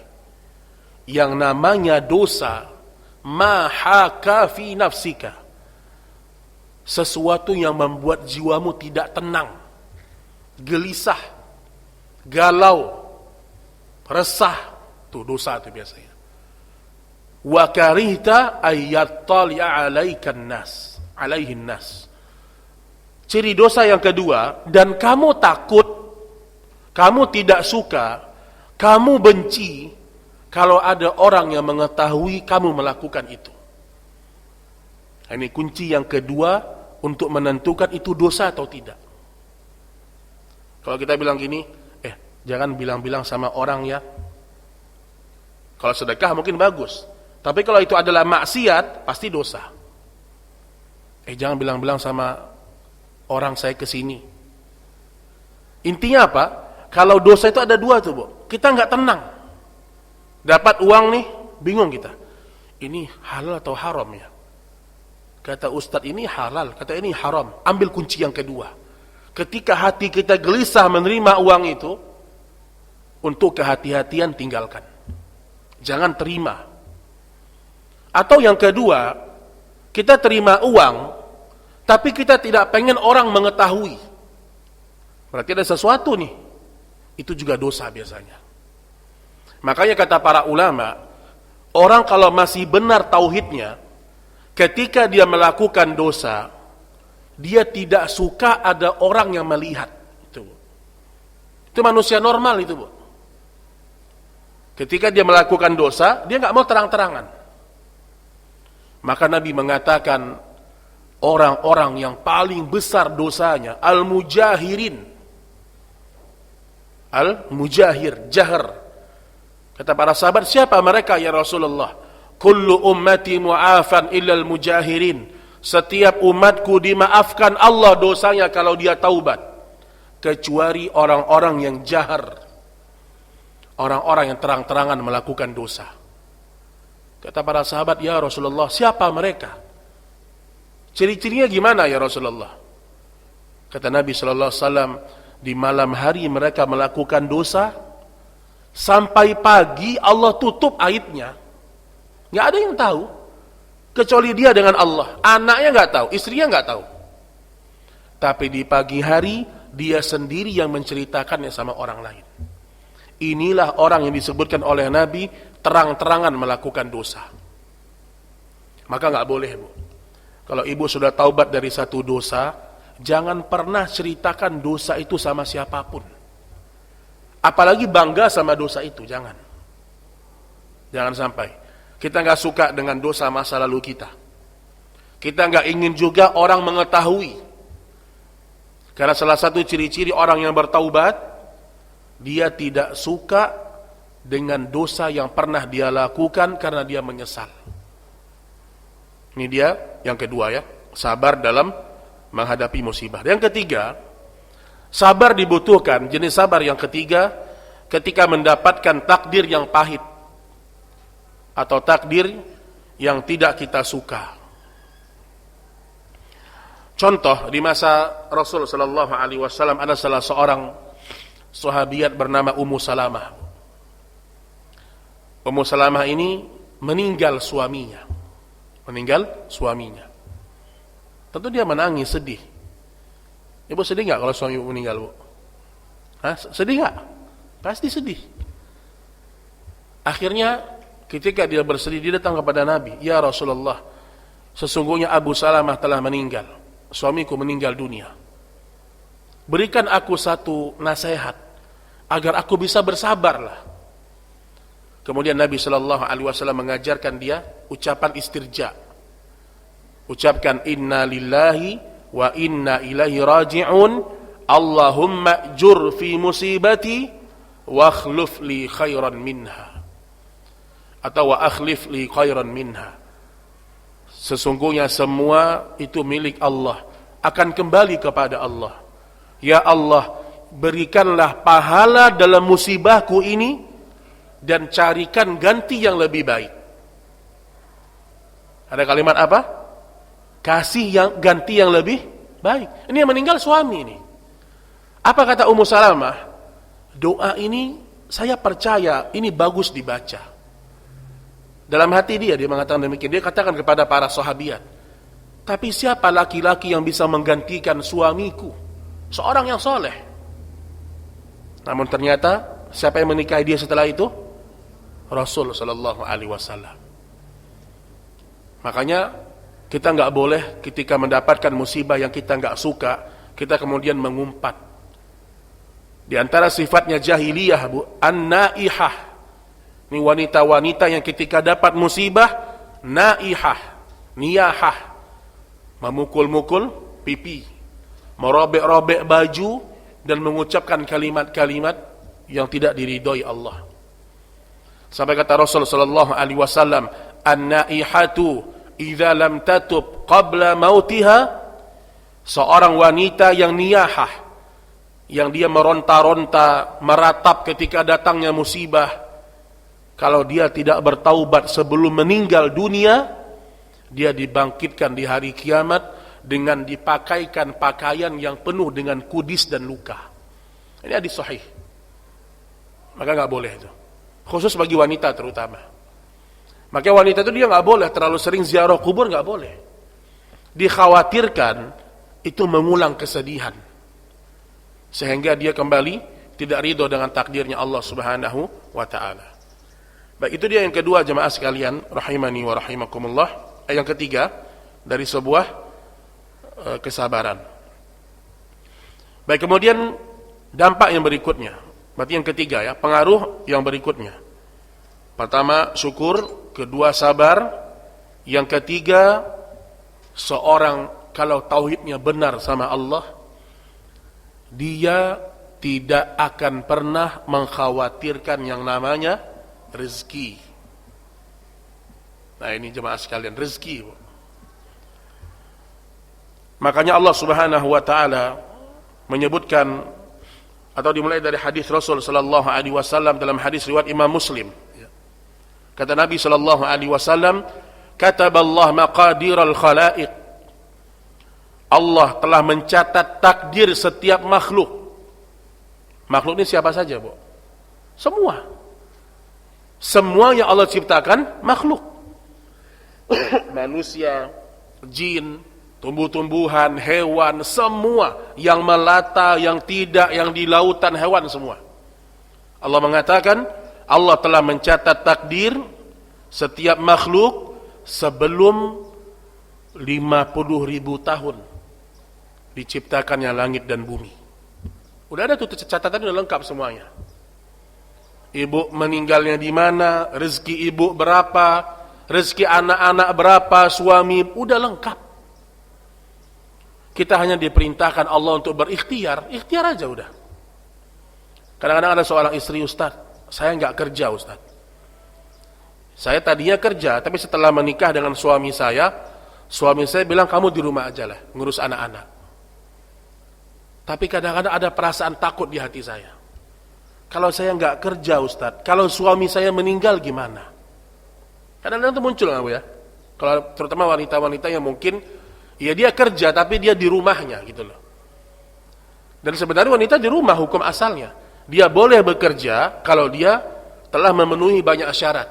Yang namanya dosa, ma haka fi nafsika, sesuatu yang membuat jiwamu tidak tenang, gelisah, galau, resah, itu dosa itu biasanya. Wa karihta ayyattali'a 'alaikan nas, 'alaihin nas. Ciri dosa yang kedua, dan kamu takut, kamu tidak suka, kamu benci kalau ada orang yang mengetahui kamu melakukan itu. Ini kunci yang kedua untuk menentukan itu dosa atau tidak. Kalau kita bilang gini, jangan bilang-bilang sama orang ya. Kalau sedekah mungkin bagus. Tapi kalau itu adalah maksiat, pasti dosa. Jangan bilang-bilang sama orang saya kesini. Intinya apa? Kalau dosa itu ada dua tuh, Bu. Kita nggak tenang. Dapat uang nih, bingung kita. Ini halal atau haram ya? Kata ustadz ini halal, kata ini haram. Ambil kunci yang kedua. Ketika hati kita gelisah menerima uang itu, untuk kehati-hatian tinggalkan. Jangan terima. Atau yang kedua, kita terima uang, tapi kita tidak pengen orang mengetahui. Berarti ada sesuatu nih. Itu juga dosa biasanya. Makanya kata para ulama, orang kalau masih benar tauhidnya, ketika dia melakukan dosa, dia tidak suka ada orang yang melihat. Itu manusia normal itu, Bu. Ketika dia melakukan dosa, dia nggak mau terang-terangan. Maka Nabi mengatakan, orang-orang yang paling besar dosanya, al-mujahirin. Al-mujahir, jahar. Kata para sahabat, siapa mereka ya Rasulullah? Kullu ummati mu'afan illal mujahirin. Setiap umatku dimaafkan Allah dosanya kalau dia taubat. Kecuali orang-orang yang jahar. Orang-orang yang terang-terangan melakukan dosa. Kata para sahabat, ya Rasulullah, siapa mereka? Ciri-cirinya gimana ya Rasulullah? Kata Nabi sallallahu alaihi wasallam, di malam hari mereka melakukan dosa, sampai pagi Allah tutup aibnya. Nggak ada yang tahu, kecuali dia dengan Allah. Anaknya nggak tahu, istrinya nggak tahu. Tapi di pagi hari, dia sendiri yang menceritakannya sama orang lain. Inilah orang yang disebutkan oleh Nabi, terang-terangan melakukan dosa. Maka nggak boleh, Bu. Kalau ibu sudah taubat dari satu dosa, jangan pernah ceritakan dosa itu sama siapapun. Apalagi bangga sama dosa itu, jangan. Jangan sampai. Kita nggak suka dengan dosa masa lalu kita. Kita nggak ingin juga orang mengetahui. Karena salah satu ciri-ciri orang yang bertaubat, dia tidak suka dengan dosa yang pernah dia lakukan karena dia menyesal. Ini dia yang kedua ya, sabar dalam menghadapi musibah. Yang ketiga, sabar dibutuhkan. Jenis sabar yang ketiga, ketika mendapatkan takdir yang pahit atau takdir yang tidak kita suka. Contoh, di masa Rasul sallallahu alaihi wasallam ada salah seorang sahabiat bernama Ummu Salamah. Ummu Salamah ini meninggal suaminya. tentu dia menangis, sedih. Ibu sedih nggak kalau suami ibu meninggal, Bu? Hah? Sedih nggak? Pasti sedih. Akhirnya ketika dia bersedih, dia datang kepada Nabi. Ya Rasulullah, sesungguhnya Abu Salamah telah meninggal. Suamiku meninggal dunia. Berikan aku satu nasihat agar aku bisa bersabarlah. Kemudian Nabi SAW mengajarkan dia ucapan istirja. Ucapkan inna lillahi wa inna ilaihi raji'un. Allahumma jur fi musibati wa akhlif li khairan minha. Atau wa akhlif li khairan minha. Sesungguhnya semua itu milik Allah, akan kembali kepada Allah. Ya Allah, berikanlah pahala dalam musibahku ini dan carikan ganti yang lebih baik. Ada kalimat apa? Kasih yang ganti yang lebih baik. Ini yang meninggal suami ini. Apa kata Ummu Salamah? Doa ini saya percaya ini bagus dibaca. Dalam hati dia mengatakan demikian. Dia katakan kepada para sahabiat, tapi siapa laki-laki yang bisa menggantikan suamiku? Seorang yang soleh. Namun ternyata siapa yang menikahi dia setelah itu? Rasul sallallahu alaihi wasallam. Makanya kita nggak boleh ketika mendapatkan musibah yang kita nggak suka, kita kemudian mengumpat. Di antara sifatnya jahiliyah, Bu, an-naihah. Ini wanita-wanita yang ketika dapat musibah, naihah, niyahah, memukul-mukul pipi, merobek-robek baju, dan mengucapkan kalimat-kalimat yang tidak diridhoi Allah. Sampai kata Rasul sallallahu alaihi wasallam, an-naihatu idza lam tatub qabla mautiha, seorang wanita yang niyahah, yang dia meronta-ronta, meratap ketika datangnya musibah, kalau dia tidak bertaubat sebelum meninggal dunia, dia dibangkitkan di hari kiamat dengan dipakaikan pakaian yang penuh dengan kudis dan luka. Ini hadis sahih. Maka nggak boleh itu. Khusus bagi wanita terutama. Maka wanita itu dia nggak boleh terlalu sering ziarah kubur, nggak boleh. Dikhawatirkan itu mengulang kesedihan, sehingga dia kembali tidak ridho dengan takdirnya Allah Subhanahu wa taala. Baik, itu dia yang kedua jemaah sekalian rahimani wa rahimakumullah. Yang ketiga dari sebuah kesabaran. Baik, kemudian dampak yang berikutnya. Berarti yang ketiga ya, pengaruh yang berikutnya. Pertama syukur, kedua sabar, yang ketiga seorang kalau tauhidnya benar sama Allah, dia tidak akan pernah mengkhawatirkan yang namanya rezeki. Nah ini jemaah sekalian, rezeki. Makanya Allah Subhanahu wa taala menyebutkan, atau dimulai dari hadis Rasul sallallahu alaihi wasallam dalam hadis riwayat Imam Muslim. Kata Nabi sallallahu alaihi wasallam, kataballahu maqadiral khalaiq. Allah telah mencatat takdir setiap makhluk. Makhluk ini siapa saja, Bu? Semua. Semua yang Allah ciptakan makhluk. Manusia, jin, tumbuh-tumbuhan, hewan, semua yang melata, yang tidak, yang di lautan, hewan semua. Allah mengatakan, Allah telah mencatat takdir setiap makhluk sebelum 50.000 tahun diciptakannya langit dan bumi. Udah ada tuh catatan, udah lengkap semuanya. Ibu meninggalnya di mana, rezeki ibu berapa, rezeki anak-anak berapa, suami, udah lengkap. Kita hanya diperintahkan Allah untuk berikhtiar, ikhtiar aja udah. Kadang-kadang ada seorang istri, Ustaz, saya nggak kerja, Ustaz. Saya tadinya kerja, tapi setelah menikah dengan suami saya bilang kamu di rumah aja lah, ngurus anak-anak. Tapi kadang-kadang ada perasaan takut di hati saya. Kalau saya nggak kerja, Ustaz, kalau suami saya meninggal gimana? Kadang-kadang itu muncul nggak, Bu ya? Kalau terutama wanita-wanita yang mungkin ya dia kerja tapi dia di rumahnya gitu loh. Dan sebenarnya wanita di rumah hukum asalnya. Dia boleh bekerja kalau dia telah memenuhi banyak syarat.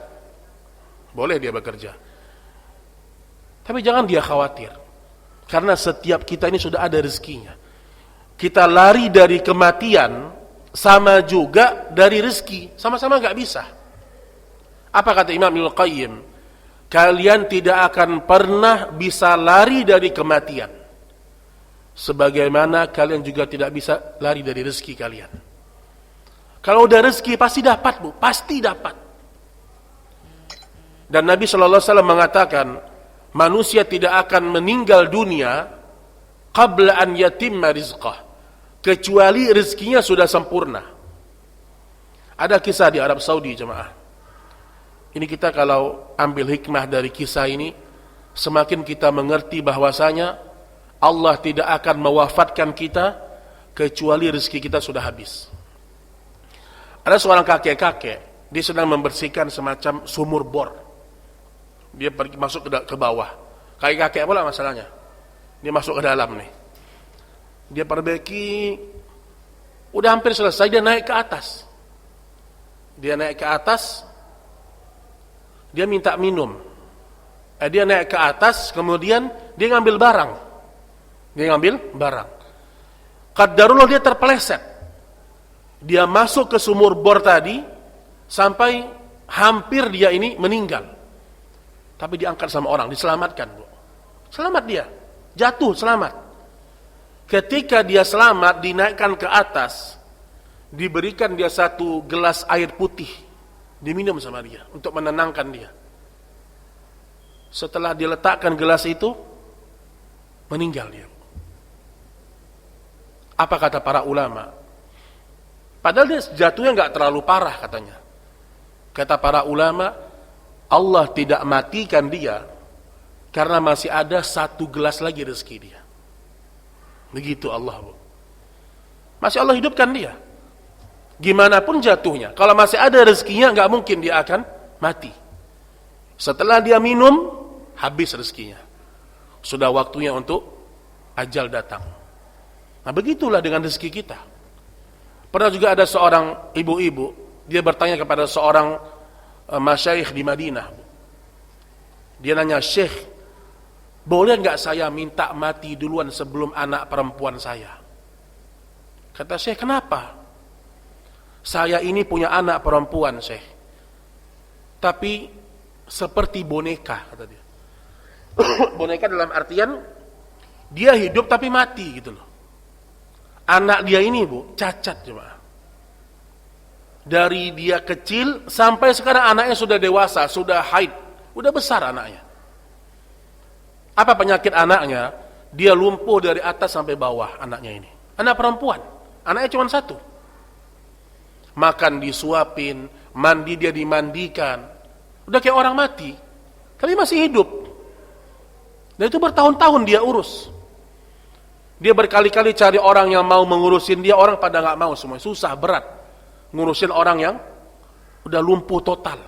Boleh dia bekerja. Tapi jangan dia khawatir. Karena setiap kita ini sudah ada rezekinya. Kita lari dari kematian sama juga dari rezeki, sama-sama nggak bisa. Apa kata Imam Ibnu Qayyim? Kalian tidak akan pernah bisa lari dari kematian, sebagaimana kalian juga tidak bisa lari dari rezeki kalian. Kalau udah rezeki pasti dapat, Bu, pasti dapat. Dan Nabi sallallahu alaihi wasallam mengatakan, manusia tidak akan meninggal dunia qabla an yatimma rizqah, kecuali rezekinya sudah sempurna. Ada kisah di Arab Saudi, jemaah. Ini kita kalau ambil hikmah dari kisah ini, semakin kita mengerti bahwasanya Allah tidak akan mewafatkan kita kecuali rezeki kita sudah habis. Ada seorang kakek-kakek, dia sedang membersihkan semacam sumur bor. Dia pergi masuk ke bawah. Kakek-kakek pula masalahnya. Dia masuk ke dalam nih. Dia perbaiki, udah hampir selesai, dia naik ke atas. Dia naik ke atas, dia minta minum. Dia naik ke atas, kemudian dia ngambil barang. Qadarullah dia terpeleset. Dia masuk ke sumur bor tadi, sampai hampir dia ini meninggal. Tapi diangkat sama orang, diselamatkan, Bu. Selamat dia, jatuh selamat. Ketika dia selamat, dinaikkan ke atas, diberikan dia satu gelas air putih, diminum sama dia untuk menenangkan dia. Setelah diletakkan gelas itu, meninggal dia. Apa kata para ulama? Padahal dia jatuhnya nggak terlalu parah katanya. Kata para ulama, Allah tidak matikan dia karena masih ada satu gelas lagi rezeki dia. Begitu Allah, Bu. Masih Allah hidupkan dia. Gimana pun jatuhnya, kalau masih ada rezekinya, nggak mungkin dia akan mati. Setelah dia minum, habis rezekinya. Sudah waktunya untuk ajal datang. Nah, begitulah dengan rezeki kita. Pernah juga ada seorang ibu-ibu, dia bertanya kepada seorang masyayikh di Madinah. Dia nanya, "Syekh, boleh nggak saya minta mati duluan sebelum anak perempuan saya?" Kata Syekh, "Kenapa?" "Saya ini punya anak perempuan, Syekh. Tapi seperti boneka," kata dia. Boneka dalam artian dia hidup tapi mati gitu loh. Anak dia ini, Bu, cacat coba. Dari dia kecil sampai sekarang anaknya sudah dewasa, sudah haid, udah besar anaknya. Apa penyakit anaknya? Dia lumpuh dari atas sampai bawah anaknya ini. Anak perempuan, anaknya cuma satu. Makan disuapin, mandi dia dimandikan. Udah kayak orang mati, tapi masih hidup. Dan itu bertahun-tahun dia urus. Dia berkali-kali cari orang yang mau mengurusin dia, orang pada nggak mau semua, susah, berat. Ngurusin orang yang udah lumpuh total.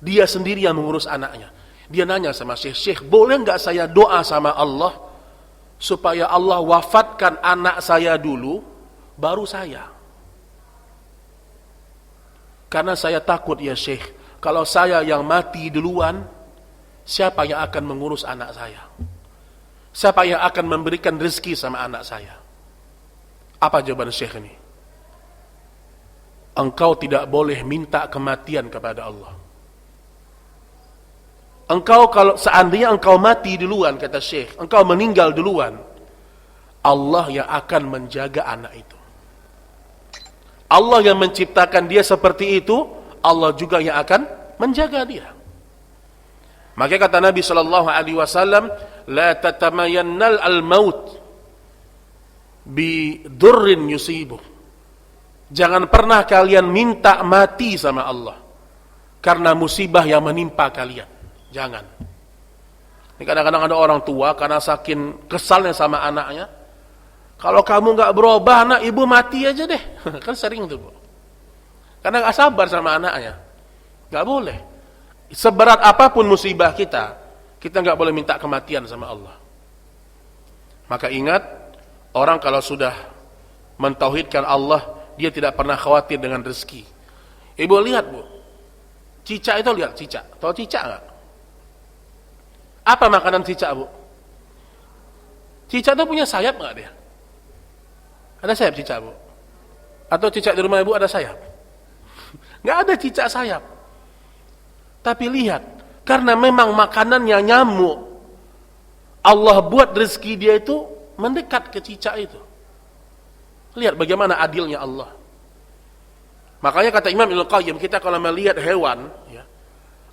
Dia sendiri yang mengurus anaknya. Dia nanya sama Syekh, "Syekh, boleh nggak saya doa sama Allah supaya Allah wafatkan anak saya dulu, baru saya? Karena saya takut ya Syekh, kalau saya yang mati duluan, siapa yang akan mengurus anak saya? Siapa yang akan memberikan rezeki sama anak saya?" Apa jawaban Syekh ini? Engkau tidak boleh minta kematian kepada Allah. Engkau kalau seandainya engkau mati duluan, kata Syekh, engkau meninggal duluan, Allah yang akan menjaga anak itu. Allah yang menciptakan dia seperti itu, Allah juga yang akan menjaga dia. Maka kata Nabi sallallahu alaihi wasallam, "La tatamayannal al-maut bi durrin yusibuh." Jangan pernah kalian minta mati sama Allah karena musibah yang menimpa kalian. Jangan. Ini kadang-kadang ada orang tua karena saking kesalnya sama anaknya, "Kalau kamu nggak berubah, anak ibu mati aja deh." Kan sering tuh, Bu. Karena nggak sabar sama anaknya. Nggak boleh. Seberat apapun musibah kita nggak boleh minta kematian sama Allah. Maka ingat, orang kalau sudah mentauhidkan Allah, dia tidak pernah khawatir dengan rezeki. Ibu lihat, Bu, cicak itu, lihat cicak. Tahu cicak nggak? Apa makanan cicak, Bu? Cicak itu punya sayap nggak dia? Ada sayap cicak, Bu? Atau cicak di rumah Ibu ada sayap? Nggak ada cicak sayap. Tapi lihat, karena memang makanannya nyamuk, Allah buat rezeki dia itu mendekat ke cicak itu. Lihat bagaimana adilnya Allah. Makanya kata Imam Ibnu Qayyim, kita kalau melihat hewan, ya,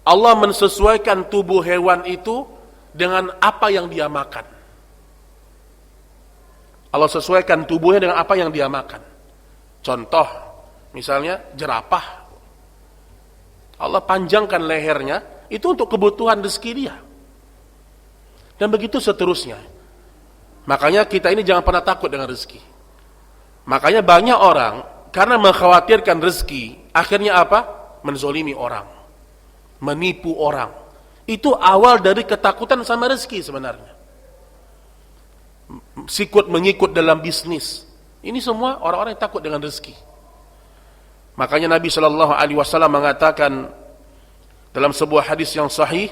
Allah mensesuaikan tubuh hewan itu dengan apa yang dia makan. Allah sesuaikan tubuhnya dengan apa yang dia makan. Contoh, misalnya jerapah. Allah panjangkan lehernya, itu untuk kebutuhan rezeki dia. Dan begitu seterusnya. Makanya kita ini jangan pernah takut dengan rezeki. Makanya banyak orang, karena mengkhawatirkan rezeki, akhirnya apa? Menzolimi orang. Menipu orang. Itu awal dari ketakutan sama rezeki sebenarnya. Sikut mengikut dalam bisnis. Ini semua orang-orang yang takut dengan rezeki. Makanya Nabi SAW mengatakan dalam sebuah hadis yang sahih,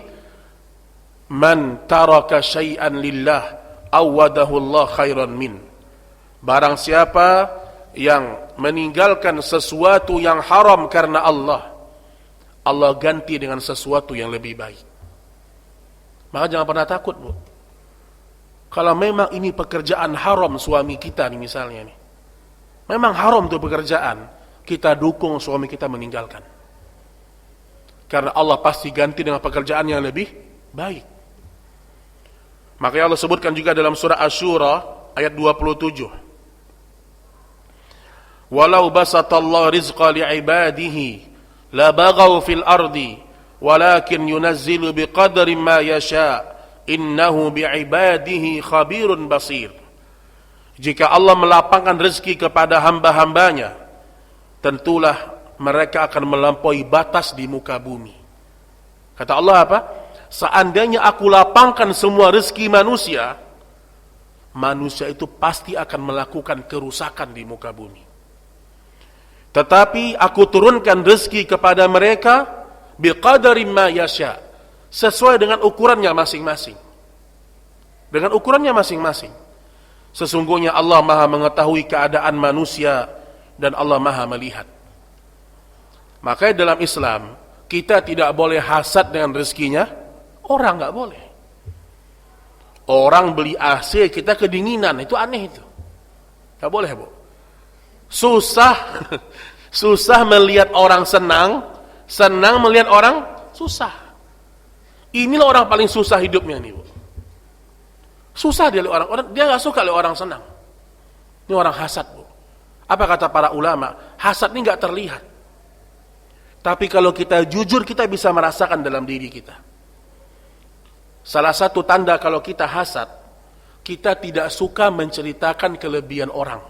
man taraka syai'an lillah awadahu Allah khairan min. Barang siapa yang meninggalkan sesuatu yang haram karena Allah, Allah ganti dengan sesuatu yang lebih baik. Maka jangan pernah takut, Bu. Kalau memang ini pekerjaan haram suami kita nih misalnya nih, memang haram tuh pekerjaan, kita dukung suami kita meninggalkan. Karena Allah pasti ganti dengan pekerjaan yang lebih baik. Makanya Allah sebutkan juga dalam surah Asy-Syura ayat 27. Walau basatallahu rizqa li'ibadihi la baghaw fil ardi walakin yunazzilu biqadri ma yasha' innahu bi'ibadihi khabirun basir. Jika Allah melapangkan rezeki kepada hamba-hambanya, tentulah mereka akan melampaui batas di muka bumi. Kata Allah apa? Seandainya aku lapangkan semua rezeki manusia, manusia itu pasti akan melakukan kerusakan di muka bumi. Tetapi aku turunkan rezeki kepada mereka biqadari ma yasha, sesuai dengan ukurannya masing-masing. Dengan ukurannya masing-masing. Sesungguhnya Allah Maha mengetahui keadaan manusia dan Allah Maha melihat. Makanya dalam Islam kita tidak boleh hasad dengan rezekinya orang, nggak boleh. Orang beli AC kita kedinginan, itu aneh itu. Nggak boleh, Bu. Susah melihat orang senang, senang melihat orang susah. Inilah orang paling susah hidupnya nih, Bu. Susah dia lihat orang dia nggak suka lihat orang senang. Ini orang hasad, Bu. Apa kata para ulama? Hasad ini nggak terlihat. Tapi kalau kita jujur, kita bisa merasakan dalam diri kita. Salah satu tanda kalau kita hasad, kita tidak suka menceritakan kelebihan orang.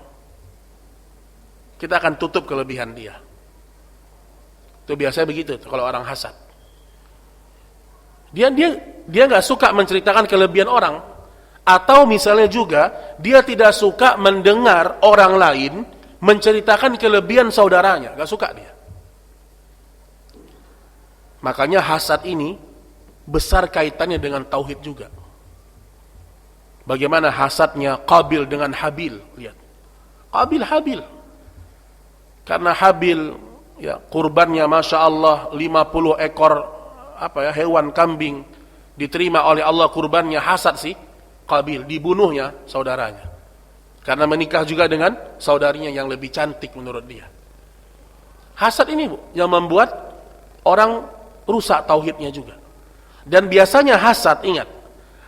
Kita akan tutup kelebihan dia. Itu biasanya begitu kalau orang hasad. Dia nggak suka menceritakan kelebihan orang, atau misalnya juga dia tidak suka mendengar orang lain menceritakan kelebihan saudaranya, nggak suka dia. Makanya hasad ini besar kaitannya dengan tauhid juga. Bagaimana hasadnya Qabil dengan Habil, lihat. Habil. Karena Habil ya kurbannya Masya Allah 50 ekor hewan kambing diterima oleh Allah kurbannya, hasad sih Qabil, dibunuhnya saudaranya. Karena menikah juga dengan saudarinya yang lebih cantik menurut dia. Hasad ini, Bu, yang membuat orang rusak tauhidnya juga. Dan biasanya hasad, ingat,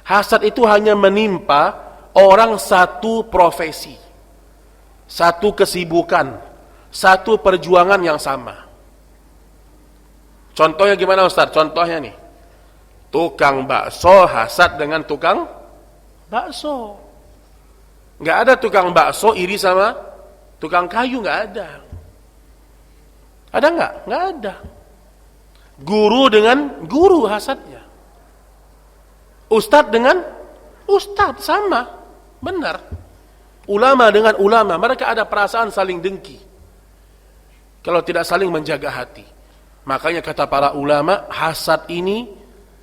hasad itu hanya menimpa orang satu profesi, satu kesibukan, satu perjuangan yang sama. Contohnya gimana, Ustaz? Contohnya nih, tukang bakso hasad dengan tukang bakso. Nggak ada tukang bakso iri sama tukang kayu, nggak ada. Ada nggak? Nggak ada. Guru dengan guru hasadnya. Ustadz dengan ustadz sama, benar. Ulama dengan ulama, mereka ada perasaan saling dengki. Kalau tidak saling menjaga hati. Makanya kata para ulama, hasad ini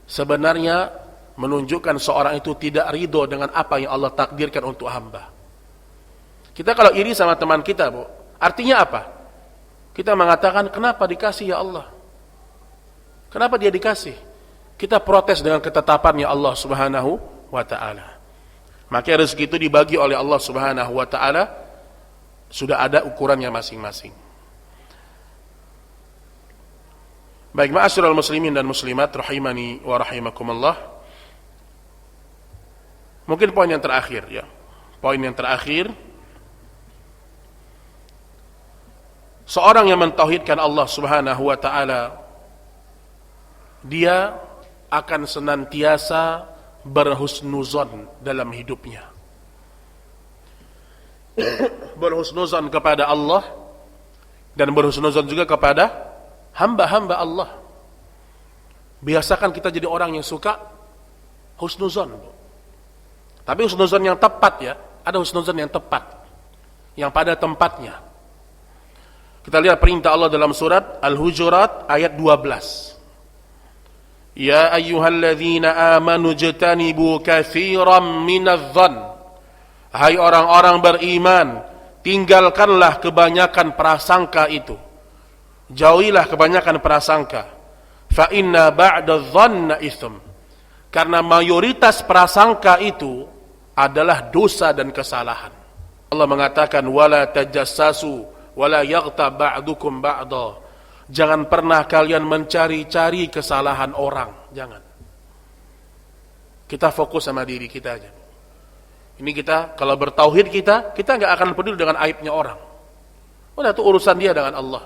sebenarnya menunjukkan seorang itu tidak ridho dengan apa yang Allah takdirkan untuk hamba. Kita kalau iri sama teman kita, Bu, artinya apa? Kita mengatakan, kenapa dikasih ya Allah? Kenapa dia dikasih? Kita protes dengan ketetapannya Allah Subhanahu wa ta'ala. Maka rezeki itu dibagi oleh Allah Subhanahu wa ta'ala, sudah ada ukurannya masing-masing. Baik, ma'asyiral muslimin dan muslimat rahimani wa rahimakumullah. Mungkin poin yang terakhir ya. Poin yang terakhir, seorang yang mentauhidkan Allah Subhanahu wa ta'ala, dia akan senantiasa berhusnuzon dalam hidupnya. Berhusnuzon kepada Allah dan berhusnuzon juga kepada hamba-hamba Allah. Biasakan kita jadi orang yang suka husnuzon. Tapi husnuzon yang tepat ya, ada husnuzon yang tepat, yang pada tempatnya. Kita lihat perintah Allah dalam surat Al-Hujurat ayat 12. Ya ayyuhalladzina amanu jtanibu katsiran minadh-dhann. Hai orang-orang beriman, tinggalkanlah kebanyakan prasangka itu. Jauhilah kebanyakan prasangka. Fa inna ba'dadh-dhanni itsm. Karena mayoritas prasangka itu adalah dosa dan kesalahan. Allah mengatakan wala tajassasu wala yaghtab ba'dukum ba'dha. Jangan pernah kalian mencari-cari kesalahan orang, jangan. Kita fokus sama diri kita aja. Ini kita kalau bertauhid kita enggak akan peduli dengan aibnya orang. Udah itu urusan dia dengan Allah.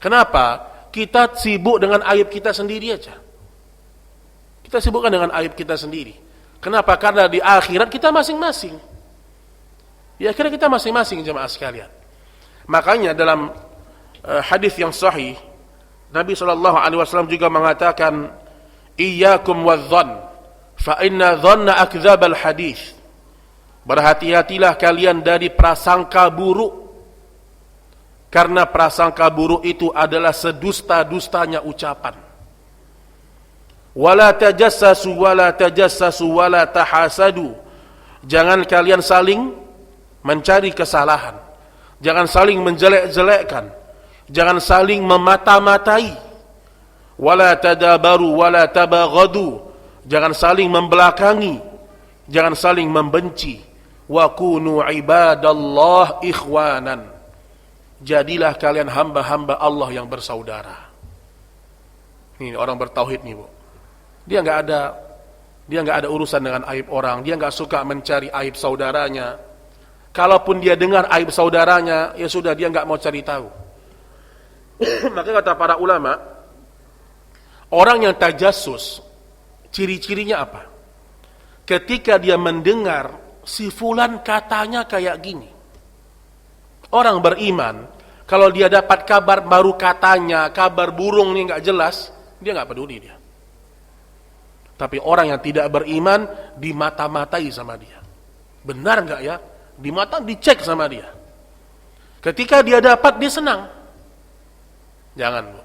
Kenapa? Kita sibuk dengan aib kita sendiri aja. Kita sibukkan dengan aib kita sendiri. Kenapa? Karena di akhirat kita masing-masing. Di akhirat kita masing-masing jemaah sekalian. Makanya dalam hadis yang sahih, Nabi SAW juga mengatakan, iyyakum wadh-dhann, fa inna dhanna akdzabal hadis. Berhati-hatilah kalian dari prasangka buruk, karena prasangka buruk itu adalah sedusta-dustanya ucapan. Wala tajassasu wala tahasadu. Jangan kalian saling mencari kesalahan. Jangan saling menjelek-jelekkan. Jangan saling memata-matai. Wala tadabaru wala tabaghadu. Jangan saling membelakangi. Jangan saling membenci. Wa kunu ibadallah ikhwanan. Jadilah kalian hamba-hamba Allah yang bersaudara. Ini orang bertauhid nih, Bu. Dia enggak ada urusan dengan aib orang. Dia enggak suka mencari aib saudaranya. Kalaupun dia dengar aib saudaranya, ya sudah, dia enggak mau cari tahu. Maka kata para ulama, orang yang tajassus, ciri-cirinya apa? Ketika dia mendengar si fulan katanya kayak gini. Orang beriman, kalau dia dapat kabar baru katanya, kabar burung nih enggak jelas, dia enggak peduli dia. Tapi orang yang tidak beriman dimata-matai sama dia. Benar enggak ya? Di mata dicek sama dia. Ketika dia dapat, dia senang. Jangan, Bu.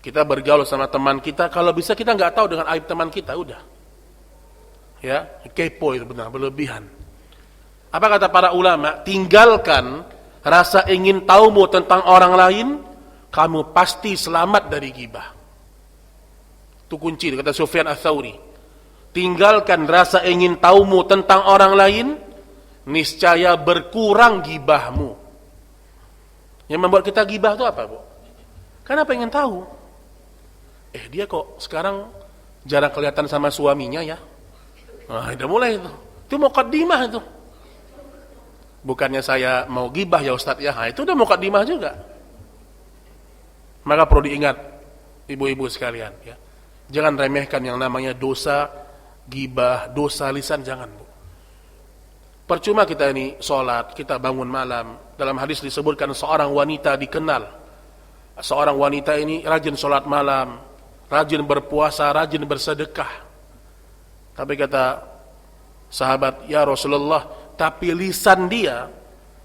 Kita bergaul sama teman kita, kalau bisa kita enggak tahu dengan aib teman kita, udah. Ya, kepo itu benar, berlebihan. Apa kata para ulama? Tinggalkan rasa ingin tahumu tentang orang lain, kamu pasti selamat dari ghibah. Itu kunci, kata Sufyan Ats-Tsauri. Tinggalkan rasa ingin tahumu tentang orang lain, niscaya berkurang ghibahmu. Yang membuat kita ghibah itu apa, Bu? Karena pengen tahu. Dia kok sekarang jarang kelihatan sama suaminya ya? Nah, udah mulai itu. Itu muqaddimah itu. Bukannya saya mau ghibah ya Ustaz ya. Nah, itu udah muqaddimah juga. Maka perlu diingat ibu-ibu sekalian ya. Jangan remehkan yang namanya dosa ghibah, dosa lisan, jangan, Bu. Percuma kita ini sholat, kita bangun malam. Dalam hadis disebutkan seorang wanita dikenal. Seorang wanita ini rajin sholat malam, rajin berpuasa, rajin bersedekah. Tapi kata sahabat, ya Rasulullah, tapi lisan dia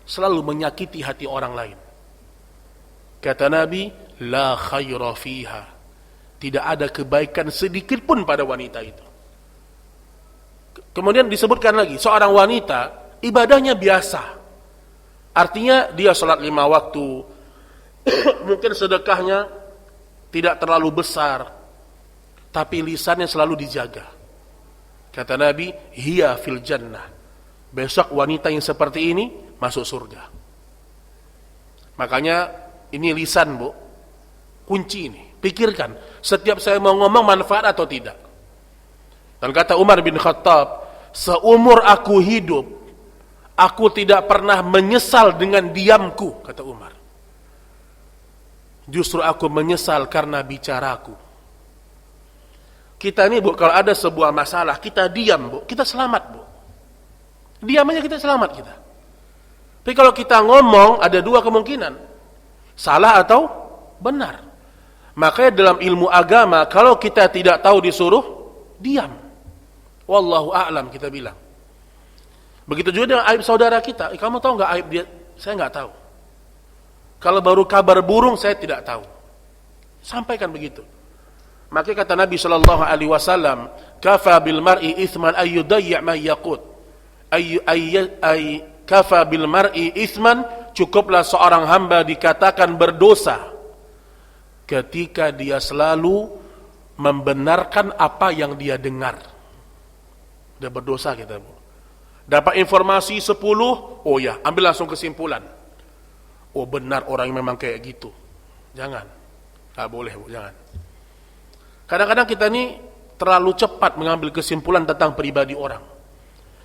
selalu menyakiti hati orang lain. Kata Nabi, la khaira fiha. Tidak ada kebaikan sedikit pun pada wanita itu. Kemudian disebutkan lagi, seorang wanita ibadahnya biasa. Artinya dia sholat 5 waktu, mungkin sedekahnya tidak terlalu besar, tapi lisannya selalu dijaga. Kata Nabi, hiya fil jannah. Besok wanita yang seperti ini masuk surga. Makanya ini lisan, Bu. Kunci ini. Pikirkan, setiap saya mau ngomong manfaat atau tidak. Dan kata Umar bin Khattab, seumur aku hidup, aku tidak pernah menyesal dengan diamku, kata Umar. Justru aku menyesal karena bicaraku. Kita ini, Bu, kalau ada sebuah masalah, kita diam, Bu, kita selamat, Bu. Diam aja kita selamat kita. Tapi kalau kita ngomong, ada 2 kemungkinan. Salah atau benar. Makanya dalam ilmu agama, kalau kita tidak tahu disuruh, diam. Wallahu a'lam kita bilang. Begitu juga dengan aib saudara kita. Kamu tahu nggak aib dia? Saya nggak tahu. Kalau baru kabar burung, saya tidak tahu. Sampaikan begitu. Makanya kata Nabi sallallahu alaihi wasallam, "Kafa bil mar'i itsman ay yudayyi' ma yaqut." Kafa bil mar'i itsman, cukuplah seorang hamba dikatakan berdosa ketika dia selalu membenarkan apa yang dia dengar. Dia berdosa kita, Bu. Dapat informasi 10, oh ya, ambil langsung kesimpulan. Oh benar orang yang memang kayak gitu. Jangan. Nggak boleh, Bu, jangan. Kadang-kadang kita ini terlalu cepat mengambil kesimpulan tentang pribadi orang.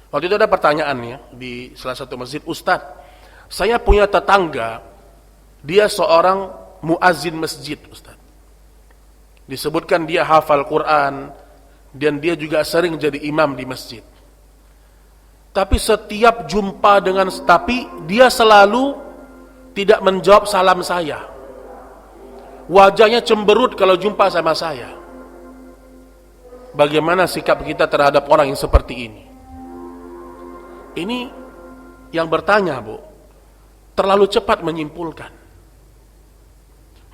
Waktu itu ada pertanyaan ya di salah satu masjid, Ustadz, saya punya tetangga, dia seorang muazin masjid, Ustadz. Disebutkan dia hafal Quran dan dia juga sering jadi imam di masjid. Tapi setiap jumpa dengan, tapi dia selalu tidak menjawab salam saya. Wajahnya cemberut kalau jumpa sama saya. Bagaimana sikap kita terhadap orang yang seperti ini? Ini yang bertanya, Bu, terlalu cepat menyimpulkan.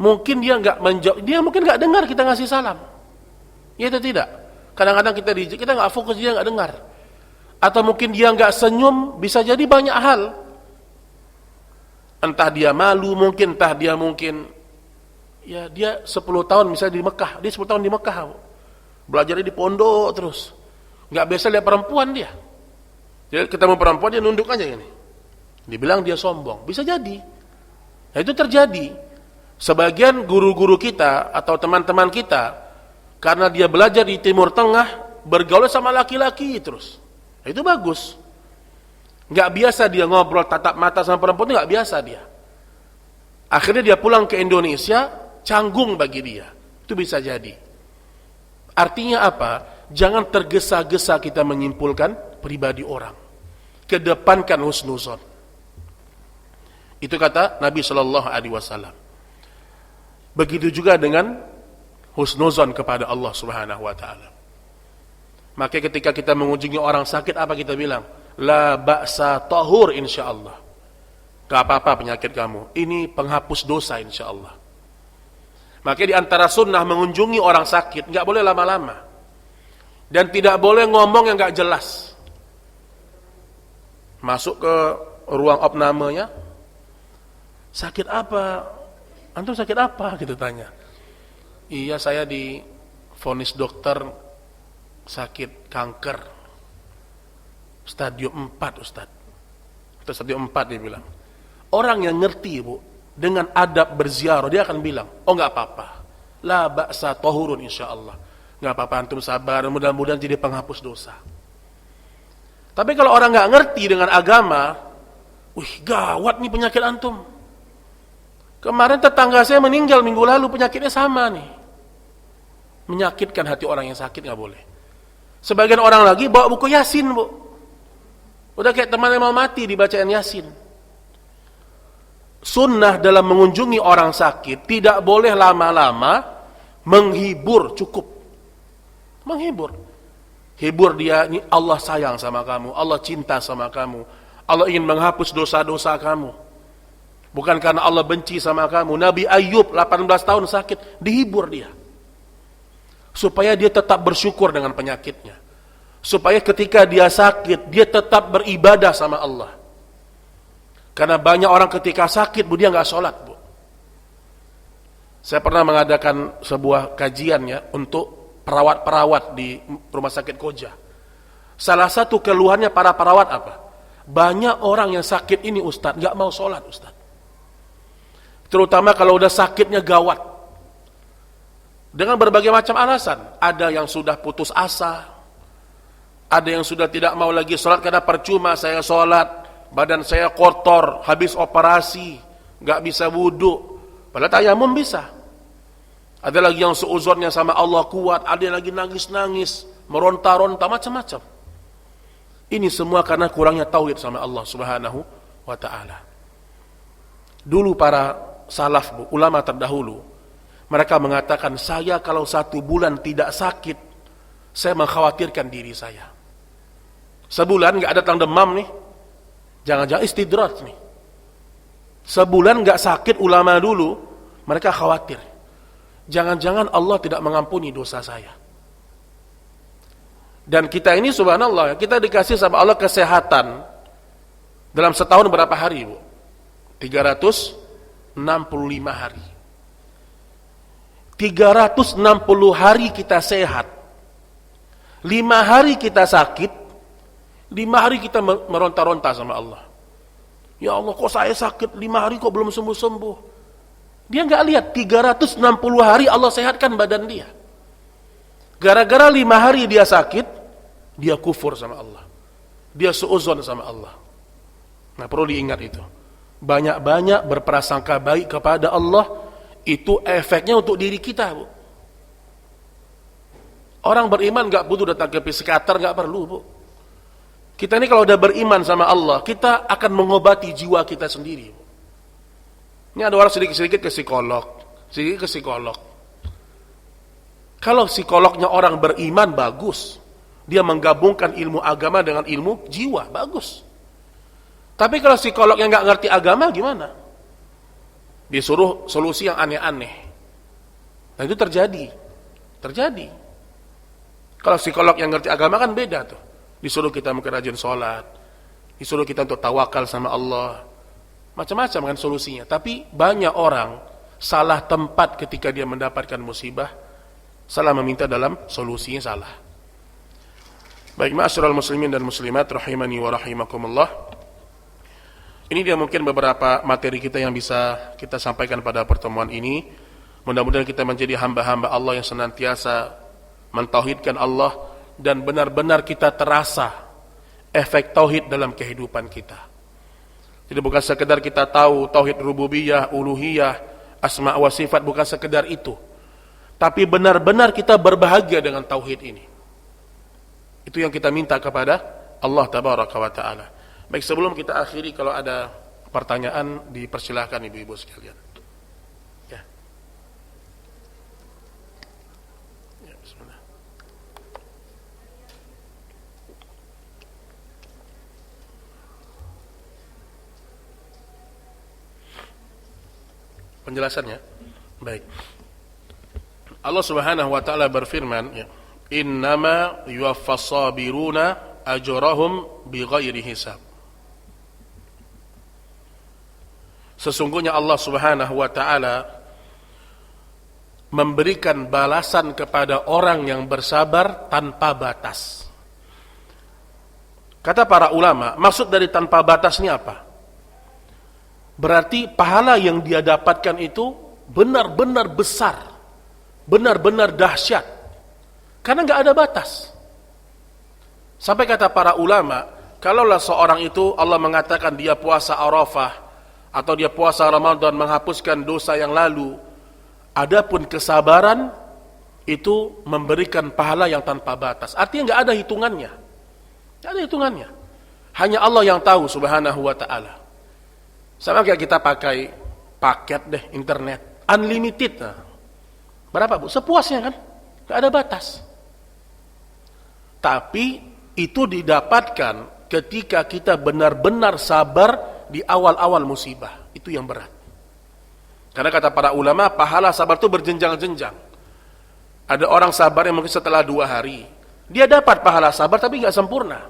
Mungkin dia nggak menjawab, dia mungkin nggak dengar kita ngasih salam. Ya itu tidak. Kadang-kadang kita nggak fokus, dia nggak dengar. Atau mungkin dia nggak senyum, bisa jadi banyak hal. Entah dia malu, entah dia mungkin, ya dia 10 tahun misalnya di Mekah, dia 10 tahun di Mekah, Bu. Belajarnya di pondok terus. Nggak biasa lihat perempuan dia. Jadi ketemu perempuan dia nunduk aja ini. Dibilang dia sombong. Bisa jadi. Nah itu terjadi. Sebagian guru-guru kita atau teman-teman kita, karena dia belajar di Timur Tengah, bergaul sama laki-laki terus. Nah, itu bagus. Nggak biasa dia ngobrol tatap mata sama perempuan, itu nggak biasa dia. Akhirnya dia pulang ke Indonesia, canggung bagi dia. Itu bisa jadi. Artinya apa? Jangan tergesa-gesa kita menyimpulkan pribadi orang. Kedepankan husnuzon. Itu kata Nabi Shallallahu Alaihi Wasallam. Begitu juga dengan husnuzon kepada Allah Subhanahu Wa Taala. Maka ketika kita mengunjungi orang sakit, apa kita bilang? La ba'sa tahur insyaallah. Gak apa-apa penyakit kamu. Ini penghapus dosa insyaallah. Maka di antara sunnah mengunjungi orang sakit, gak boleh lama-lama. Dan tidak boleh ngomong yang gak jelas. Masuk ke ruang opnamenya, sakit apa? Antum sakit apa? Kita tanya. Iya, saya divonis dokter sakit kanker stadium 4, Ustaz. Atau stadium 4 dia bilang. Orang yang ngerti, Bu, dengan adab berziarah, dia akan bilang, oh enggak apa-apa. La ba'sa tahurun insyaallah. Enggak apa-apa, antum sabar, mudah-mudahan jadi penghapus dosa. Tapi kalau orang enggak ngerti dengan agama, wih, gawat nih penyakit antum. Kemarin tetangga saya meninggal minggu lalu, penyakitnya sama nih. Menyakitkan hati orang yang sakit enggak boleh. Sebagian orang lagi bawa buku Yasin, Bu. Udah kayak teman yang mau mati dibacain Yasin. Sunnah dalam mengunjungi orang sakit tidak boleh lama-lama, menghibur cukup. Menghibur. Hibur dia, ini Allah sayang sama kamu, Allah cinta sama kamu, Allah ingin menghapus dosa-dosa kamu. Bukan karena Allah benci sama kamu. Nabi Ayub 18 tahun sakit, dihibur dia. Supaya dia tetap bersyukur dengan penyakitnya. supaya ketika dia sakit, dia tetap beribadah sama Allah. Karena banyak orang ketika sakit, Bu, dia nggak sholat, Bu. Saya pernah mengadakan sebuah kajian ya, untuk perawat-perawat di rumah sakit Koja. Salah satu keluhannya para perawat apa? Banyak orang yang sakit ini, Ustadz, nggak mau sholat, Ustadz. Terutama kalau udah sakitnya gawat. Dengan berbagai macam alasan. Ada yang sudah putus asa, ada yang sudah tidak mau lagi sholat karena percuma saya sholat, badan saya kotor, habis operasi, nggak bisa wudhu. Padahal tayamum bisa. Ada lagi yang seuzurnya sama Allah kuat, ada yang lagi nangis-nangis, meronta-ronta, macam-macam. Ini semua karena kurangnya tauhid sama Allah Subhanahu wa ta'ala. Dulu para salaf, Bu, ulama terdahulu, mereka mengatakan, saya kalau 1 bulan tidak sakit, saya mengkhawatirkan diri saya. Sebulan nggak datang demam nih, jangan-jangan istidrat nih. Sebulan nggak sakit ulama dulu, mereka khawatir. Jangan-jangan Allah tidak mengampuni dosa saya. Dan kita ini subhanallah, kita dikasih sama Allah kesehatan. Dalam setahun berapa hari, Bu? 365 hari. 360 hari kita sehat. 5 hari kita sakit, 5 hari kita meronta-ronta sama Allah. Ya Allah, kok saya sakit 5 hari kok belum sembuh-sembuh. Dia nggak lihat 360 hari Allah sehatkan badan dia. Gara-gara 5 hari dia sakit, dia kufur sama Allah. Dia suuzon sama Allah. Nah, perlu diingat itu. Banyak-banyak berprasangka baik kepada Allah, itu efeknya untuk diri kita, Bu. Orang beriman nggak butuh datang ke psikiater, nggak perlu, Bu. Kita ini kalau udah beriman sama Allah, kita akan mengobati jiwa kita sendiri. Ini ada orang sedikit-sedikit ke psikolog, sedikit ke psikolog. Kalau psikolognya orang beriman, bagus. Dia menggabungkan ilmu agama dengan ilmu jiwa, bagus. Tapi kalau psikolognya nggak ngerti agama, gimana? Disuruh solusi yang aneh-aneh. Nah, itu terjadi. Kalau psikolog yang ngerti agama kan beda tuh. Disuruh kita mungkin rajin sholat, disuruh kita untuk tawakal sama Allah, macam-macam kan solusinya. Tapi banyak orang salah tempat ketika dia mendapatkan musibah, salah meminta dalam solusinya salah. Baik, ma'asyiral muslimin dan muslimat rahimani wa rahimakumullah. Ini dia mungkin beberapa materi kita yang bisa kita sampaikan pada pertemuan ini. Mudah-mudahan kita menjadi hamba-hamba Allah yang senantiasa mentauhidkan Allah, dan benar-benar kita terasa efek tauhid dalam kehidupan kita. Jadi bukan sekedar kita tahu tauhid rububiyah, uluhiyah, asma wa sifat, bukan sekedar itu. Tapi benar-benar kita berbahagia dengan tauhid ini. Itu yang kita minta kepada Allah tabaraka wa taala. Baik, sebelum kita akhiri, kalau ada pertanyaan dipersilahkan ibu-ibu sekalian. Bismillah. Penjelasannya, baik. Allah Subhanahu wa taala berfirman, ya, innama yuwaffas sabiruna ajrahum bighairi hisab. Sesungguhnya Allah Subhanahu wa taala memberikan balasan kepada orang yang bersabar tanpa batas. Kata para ulama, maksud dari tanpa batas ini apa? Berarti pahala yang dia dapatkan itu benar-benar besar, benar-benar dahsyat, karena nggak ada batas. Sampai kata para ulama, kalaulah seorang itu Allah mengatakan dia puasa Arafah atau dia puasa Ramadan menghapuskan dosa yang lalu, adapun kesabaran itu memberikan pahala yang tanpa batas. Artinya nggak ada hitungannya, nggak ada hitungannya. Hanya Allah yang tahu Subhanahu wa taala. Sama kayak kita pakai paket deh internet unlimited, nah, berapa, Bu? Sepuasnya kan, nggak ada batas. Tapi itu didapatkan ketika kita benar-benar sabar di awal-awal musibah. Itu yang berat. Karena kata para ulama, pahala sabar itu berjenjang-jenjang. Ada orang sabar yang mungkin setelah 2 hari, Dia dapat pahala sabar tapi nggak sempurna.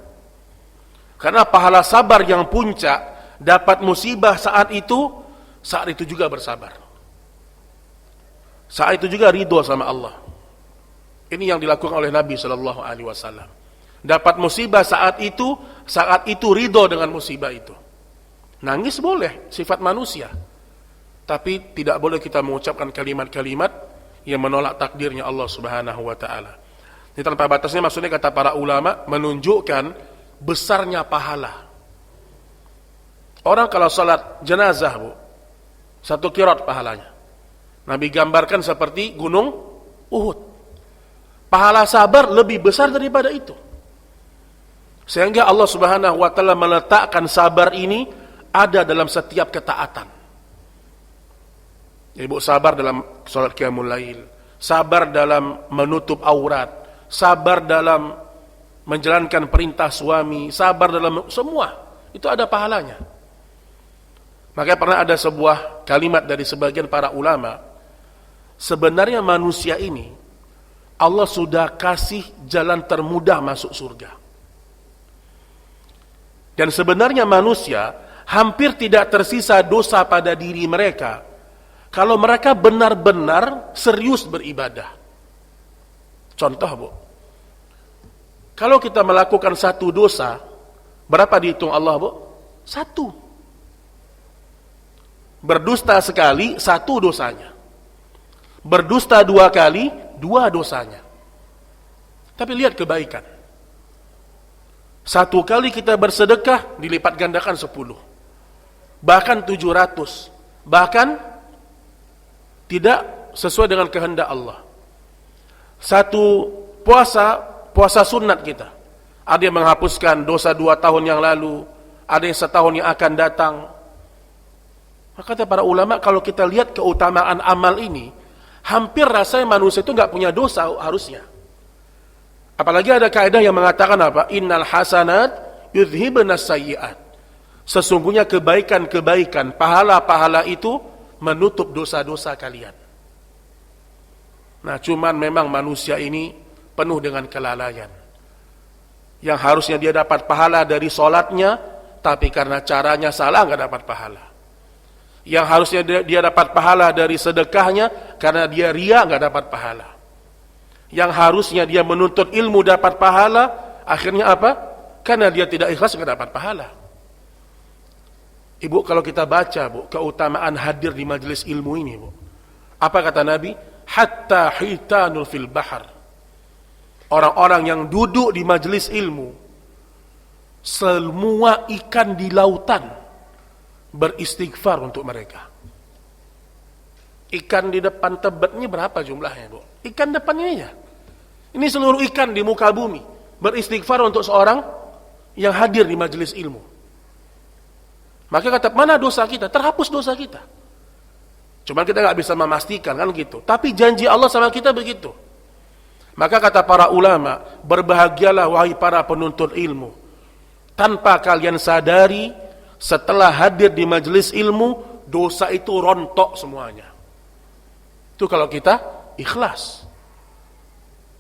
Karena pahala sabar yang puncak, dapat musibah saat itu juga bersabar. Saat itu juga ridho sama Allah. Ini yang dilakukan oleh Nabi Shallallahu Alaihi Wasallam. Dapat musibah saat itu ridho dengan musibah itu. Nangis boleh, sifat manusia. Tapi tidak boleh kita mengucapkan kalimat-kalimat yang menolak takdirnya Allah Subhanahu wa taala. Ini tanpa batasnya, maksudnya kata para ulama menunjukkan besarnya pahala. Orang kalau salat jenazah, Bu, 1 qirat pahalanya. Nabi gambarkan seperti gunung Uhud. Pahala sabar lebih besar daripada itu. Sehingga Allah Subhanahu wa taala meletakkan sabar ini ada dalam setiap ketaatan. Ibu sabar dalam salat qiyamul lail, sabar dalam menutup aurat, sabar dalam menjalankan perintah suami, sabar dalam semua, itu ada pahalanya. Makanya pernah ada sebuah kalimat dari sebagian para ulama, sebenarnya manusia ini Allah sudah kasih jalan termudah masuk surga. Dan sebenarnya manusia hampir tidak tersisa dosa pada diri mereka kalau mereka benar-benar serius beribadah. Contoh, Bu, kalau kita melakukan 1 dosa, berapa dihitung Allah, Bu? 1. Berdusta sekali, 1 dosanya. Berdusta 2 kali, 2 dosanya. Tapi lihat kebaikan. 1 kali kita bersedekah dilipat gandakan 10. Bahkan 700. Bahkan tidak sesuai dengan kehendak Allah. 1 puasa sunat kita. Ada yang menghapuskan dosa 2 tahun yang lalu, ada yang setahun yang akan datang. Maka kata para ulama, kalau kita lihat keutamaan amal ini, hampir rasanya manusia itu nggak punya dosa harusnya. Apalagi ada kaidah yang mengatakan apa? Innal hasanat yudhhibunas sayyi'at. Sesungguhnya kebaikan-kebaikan, pahala-pahala itu menutup dosa-dosa kalian. Nah, cuman memang manusia ini penuh dengan kelalaian. Yang harusnya dia dapat pahala dari sholatnya, tapi karena caranya salah nggak dapat pahala. Yang harusnya dia dapat pahala dari sedekahnya, karena dia ria nggak dapat pahala. Yang harusnya dia menuntut ilmu dapat pahala, akhirnya apa? Karena dia tidak ikhlas nggak dapat pahala. Ibu, kalau kita baca, Bu, keutamaan hadir di majelis ilmu ini, Bu, apa kata Nabi? Hatta hitanul fil bahar. Orang-orang yang duduk di majelis ilmu, semua ikan di lautan beristighfar untuk mereka. Ikan di depan Tebet ini berapa jumlahnya, Bu? Ikan depannya ya. Ini seluruh ikan di muka bumi beristighfar untuk seorang yang hadir di majelis ilmu. Maka kata, mana dosa kita? Terhapus dosa kita. Cuman kita nggak bisa memastikan kan gitu. Tapi janji Allah sama kita begitu. Maka kata para ulama, berbahagialah wahai para penuntut ilmu. Tanpa kalian sadari, setelah hadir di majelis ilmu, dosa itu rontok semuanya. Itu kalau kita ikhlas.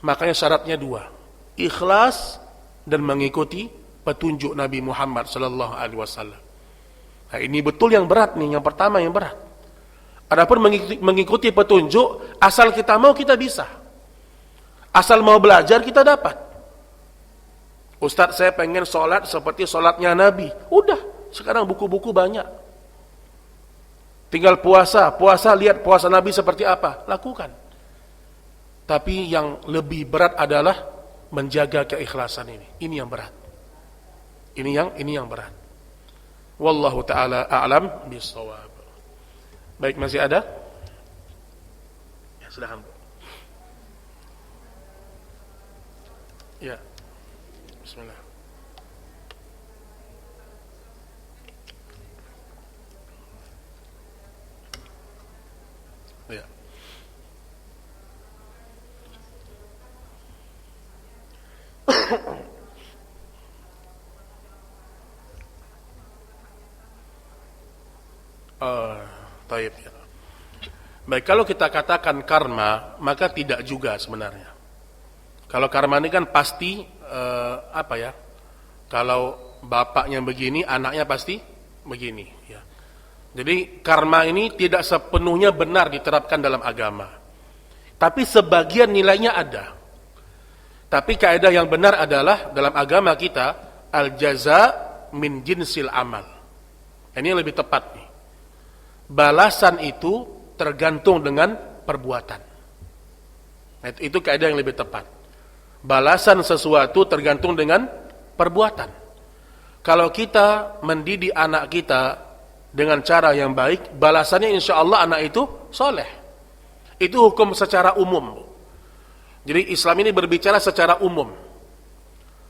Makanya syaratnya 2. Ikhlas dan mengikuti petunjuk Nabi Muhammad sallallahu alaihi wasallam. Nah, ini betul yang berat nih, yang pertama yang berat. Adapun mengikuti petunjuk, asal kita mau kita bisa. Asal mau belajar kita dapat. Ustadz, saya pengen sholat seperti sholatnya Nabi. Udah, sekarang buku-buku banyak. Tinggal puasa lihat puasa Nabi seperti apa, lakukan. Tapi yang lebih berat adalah menjaga keikhlasan ini. Ini yang berat. Ini yang berat. Wallahu taala a'lam bishawab. Baik, masih ada? Ya, silakan. Ya. Bismillah. Ya. Taib, ya. Baik, kalau kita katakan karma, maka tidak juga sebenarnya. Kalau karma ini kan pasti apa ya? Kalau bapaknya begini, anaknya pasti begini. Ya. Jadi karma ini tidak sepenuhnya benar diterapkan dalam agama. Tapi sebagian nilainya ada. Tapi kaidah yang benar adalah dalam agama kita al-jaza min jinsil amal. Ini yang lebih tepat nih. Balasan itu tergantung dengan perbuatan. Itu kaidah yang lebih tepat. Balasan sesuatu tergantung dengan perbuatan. Kalau kita mendidik anak kita dengan cara yang baik, balasannya insya Allah anak itu soleh. Itu hukum secara umum. Jadi Islam ini berbicara secara umum.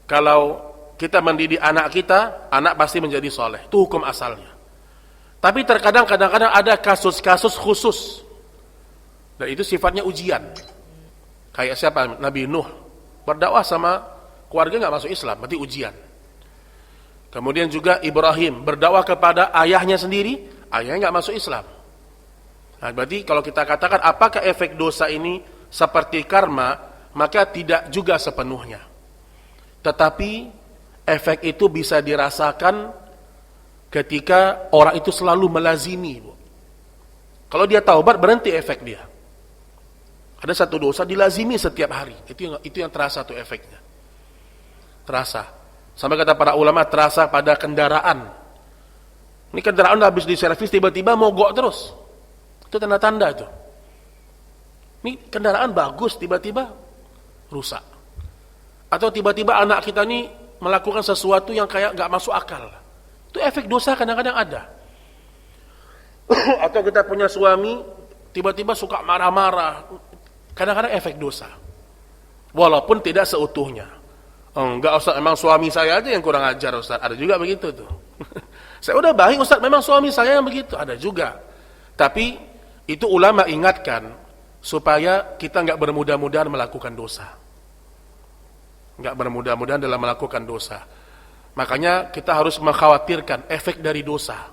Kalau kita mendidik anak kita, anak pasti menjadi soleh. Itu hukum asalnya. Tapi terkadang kadang-kadang ada kasus-kasus khusus. Dan itu sifatnya ujian. Kayak siapa? Nabi Nuh. Berdakwah sama keluarga nggak masuk Islam, berarti ujian. Kemudian juga Ibrahim berdakwah kepada ayahnya sendiri, ayahnya nggak masuk Islam. Nah, berarti kalau kita katakan apakah efek dosa ini seperti karma, maka tidak juga sepenuhnya. Tetapi efek itu bisa dirasakan ketika orang itu selalu melazimi. Kalau dia taubat, berhenti efek dia. Ada satu dosa dilazimi setiap hari. Itu yang terasa tuh efeknya. Terasa. Sampai kata para ulama terasa pada kendaraan. Ini kendaraan udah habis diservis tiba-tiba mogok terus. Itu tanda-tanda itu. Ini kendaraan bagus tiba-tiba rusak. Atau tiba-tiba anak kita ini melakukan sesuatu yang kayak gak masuk akal. Itu efek dosa kadang-kadang ada. Atau kita punya suami tiba-tiba suka marah-marah. Kadang-kadang efek dosa. Walaupun tidak seutuhnya. Enggak Ustaz, memang suami saya aja yang kurang ajar Ustaz. Ada juga begitu tuh. Saya udah baik Ustaz, memang suami saya yang begitu. Ada juga. Tapi itu ulama ingatkan supaya kita enggak bermudah-mudahan melakukan dosa. Enggak bermudah-mudahan dalam melakukan dosa. Makanya kita harus mengkhawatirkan efek dari dosa.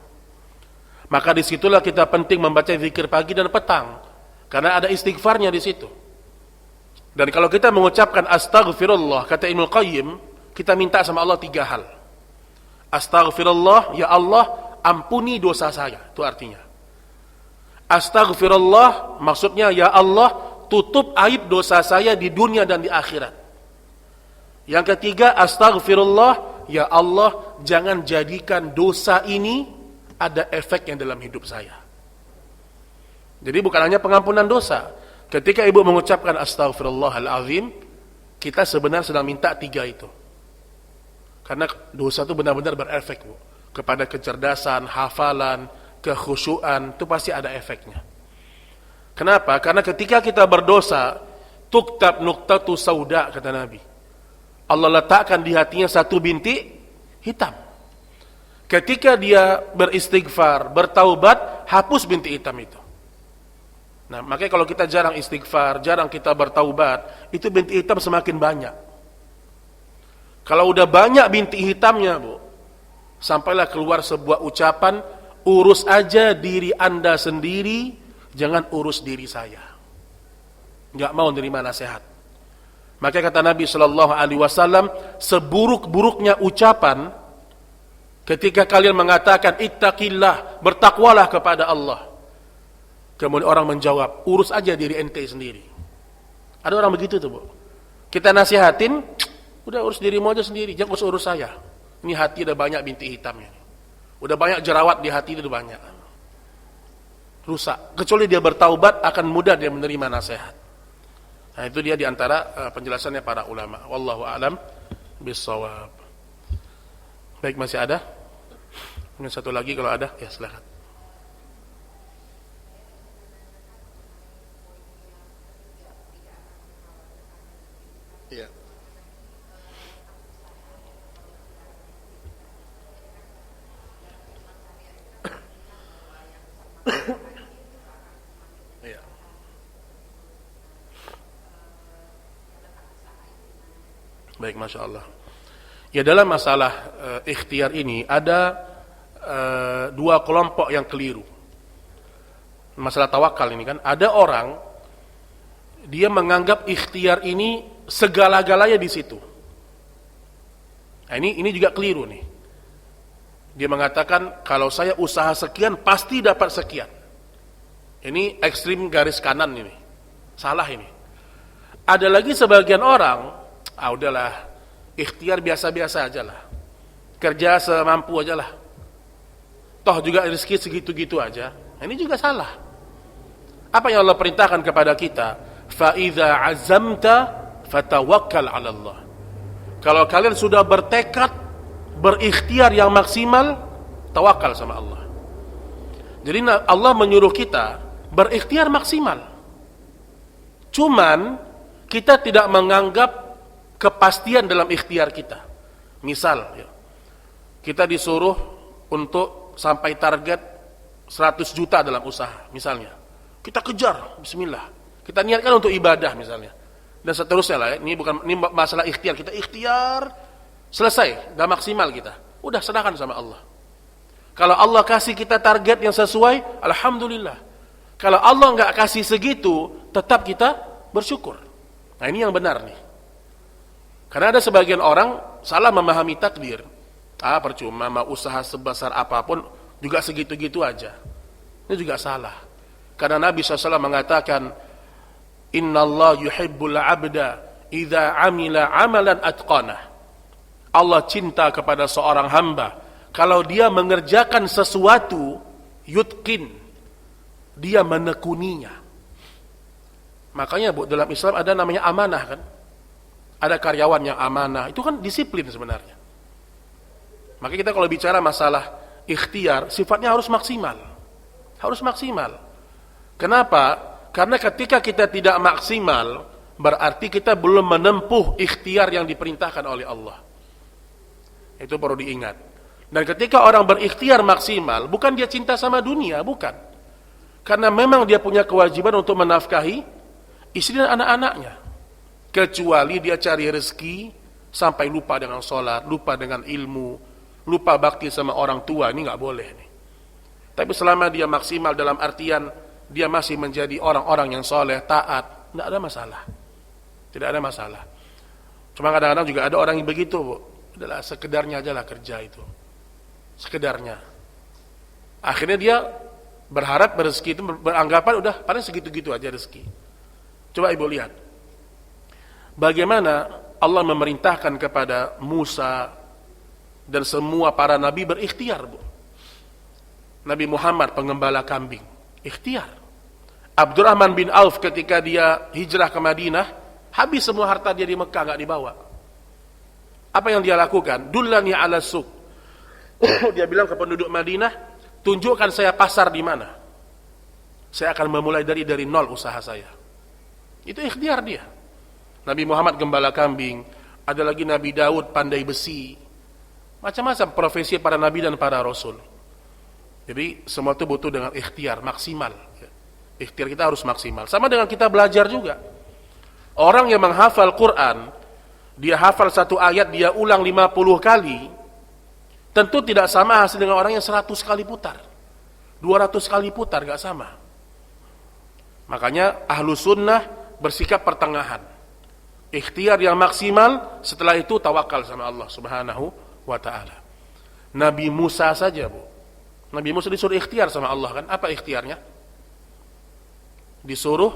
Maka disitulah kita penting membaca zikir pagi dan petang. Karena ada istighfarnya di situ. Dan kalau kita mengucapkan astaghfirullah, kata Ibnu Qayyim, kita minta sama Allah 3 hal. Astaghfirullah, ya Allah, ampuni dosa saya. Itu artinya. Astaghfirullah, maksudnya ya Allah, tutup aib dosa saya di dunia dan di akhirat. Yang ketiga, astaghfirullah, ya Allah, jangan jadikan dosa ini ada efek yang dalam hidup saya. Jadi bukan hanya pengampunan dosa. Ketika ibu mengucapkan astaghfirullahalazim, kita sebenarnya sedang minta 3 itu. Karena dosa itu benar-benar berefek, Bu. Kepada kecerdasan, hafalan, kekhusyuan, itu pasti ada efeknya. Kenapa? Karena ketika kita berdosa, tuktab nuqtatu sauda, kata Nabi. Allah letakkan di hatinya satu bintik hitam. Ketika dia beristighfar, bertaubat, hapus bintik hitam itu. Nah, makanya kalau kita jarang istighfar, jarang kita bertaubat, itu bintik hitam semakin banyak. Kalau udah banyak bintik hitamnya, Bu, sampailah keluar sebuah ucapan, urus aja diri Anda sendiri, jangan urus diri saya. Enggak mau nerima nasihat. Maka kata Nabi sallallahu alaihi wasallam, seburuk-buruknya ucapan ketika kalian mengatakan ittaqillah, bertakwalah kepada Allah. Kemudian orang menjawab, urus aja diri ente sendiri. Ada orang begitu tuh, Bu. Kita nasihatin, udah urus dirimu aja sendiri, jangan urus saya. Ini hati udah banyak bintik hitamnya. Udah banyak jerawat di hati, itu banyak. Rusak. Kecuali dia bertaubat, akan mudah dia menerima nasihat. Nah, itu dia diantara penjelasannya para ulama. Wallahu a'lam bissawab. Baik, masih ada? Mungkin satu lagi kalau ada, ya silakan. Iya. Iya. Baik, Masya Allah. Ya, dalam masalah ikhtiar ini ada 2 kelompok yang keliru. Masalah tawakal ini kan, ada orang dia menganggap ikhtiar ini segala-galanya di situ. Nah, ini juga keliru nih. Dia mengatakan kalau saya usaha sekian pasti dapat sekian. Ini ekstrim garis kanan ini. Salah ini. Ada lagi sebagian orang, udahlah, ikhtiar biasa-biasa aja lah. Kerja semampu aja lah. Toh juga rezeki segitu-gitu aja. Nah, ini juga salah. Apa yang Allah perintahkan kepada kita? Fa idza azamta fatawakkal 'ala Allah. Kalau kalian sudah bertekad, berikhtiar yang maksimal, tawakal sama Allah. Jadi Allah menyuruh kita berikhtiar maksimal. Cuman kita tidak menganggap kepastian dalam ikhtiar kita. Misal, kita disuruh untuk sampai target 100 juta dalam usaha, misalnya. Kita kejar, bismillah. Kita niatkan untuk ibadah misalnya. Dan seterusnya lah, ini masalah ikhtiar. Kita ikhtiar, selesai, dah maksimal kita. Udah serahkan sama Allah. Kalau Allah kasih kita target yang sesuai, alhamdulillah. Kalau Allah nggak kasih segitu, tetap kita bersyukur. Nah, ini yang benar nih. Karena ada sebagian orang salah memahami takdir. Percuma mau usaha sebesar apapun juga segitu-gitu aja. Ini juga salah. Karena Nabi SAW mengatakan, Innallah yuhibbul abda idza amila amalan atqanah. Allah cinta kepada seorang hamba kalau dia mengerjakan sesuatu yutqin, dia menekuninya. Makanya Bu, dalam Islam ada namanya amanah kan? Ada karyawan yang amanah, itu kan disiplin sebenarnya. Maka kita kalau bicara masalah ikhtiar, sifatnya harus maksimal. Harus maksimal. Kenapa? Karena ketika kita tidak maksimal, berarti kita belum menempuh ikhtiar yang diperintahkan oleh Allah. Itu perlu diingat. Dan ketika orang berikhtiar maksimal, bukan dia cinta sama dunia, bukan. Karena memang dia punya kewajiban untuk menafkahi istri dan anak-anaknya. Kecuali dia cari rezeki sampai lupa dengan sholat, lupa dengan ilmu, lupa bakti sama orang tua, ini nggak boleh nih. Tapi selama dia maksimal dalam artian dia masih menjadi orang-orang yang soleh, taat, tidak ada masalah. Tidak ada masalah. Cuma kadang-kadang juga ada orang yang begitu, Bu. Adalah sekedarnya aja lah kerja itu. Sekedarnya. Akhirnya dia berharap rezeki itu beranggapan udah paling segitu-gitu aja rezeki. Coba Ibu lihat. Bagaimana Allah memerintahkan kepada Musa dan semua para nabi berikhtiar, Bu. Nabi Muhammad pengembala kambing, ikhtiar. Abdurrahman bin Auf ketika dia hijrah ke Madinah, habis semua harta dia di Mekah, nggak dibawa. Apa yang dia lakukan? Dullani ala suq. Dia bilang ke penduduk Madinah, tunjukkan saya pasar di mana. Saya akan memulai dari nol usaha saya. Itu ikhtiar dia. Nabi Muhammad gembala kambing, ada lagi Nabi Daud pandai besi. Macam-macam profesi para nabi dan para rasul. Jadi semua itu butuh dengan ikhtiar maksimal. Ikhtiar kita harus maksimal. Sama dengan kita belajar juga. Orang yang menghafal Quran, dia hafal satu ayat, dia ulang 50 kali, tentu tidak sama hasil dengan orang yang 100 kali putar. 200 kali putar, gak sama. Makanya ahlu sunnah bersikap pertengahan. Ikhtiar yang maksimal, setelah itu tawakal sama Allah subhanahu wa ta'ala. Nabi Musa saja, Bu. Nabi Musa disuruh ikhtiar sama Allah kan. Apa ikhtiarnya? Disuruh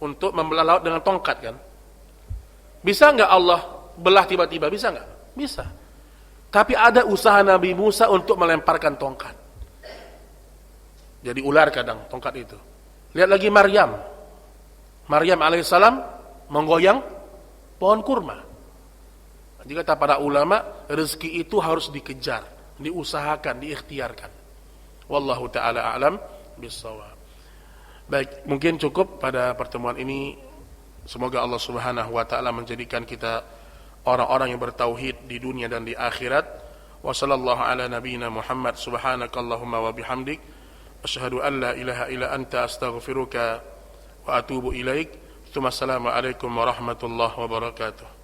untuk membelah laut dengan tongkat kan. Bisa nggak Allah belah tiba-tiba? Bisa nggak? Bisa. Tapi ada usaha Nabi Musa untuk melemparkan tongkat. Jadi ular kadang tongkat itu. Lihat lagi Maryam. Maryam alaihissalam menggoyang pohon kurma. Jadi kata para ulama, rezeki itu harus dikejar, diusahakan, diikhtiarkan. Wallahu ta'ala a'lam bissawab. Baik, mungkin cukup pada pertemuan ini. Semoga Allah subhanahu wa ta'ala menjadikan kita orang-orang yang bertauhid di dunia dan di akhirat. Wa sallallahu ala nabiyyina Muhammad subhanakallahumma wa bihamdik asyhadu an la ilaha illa anta astaghfiruka wa atubu ilaik. Assalamualaikum warahmatullahi wabarakatuh.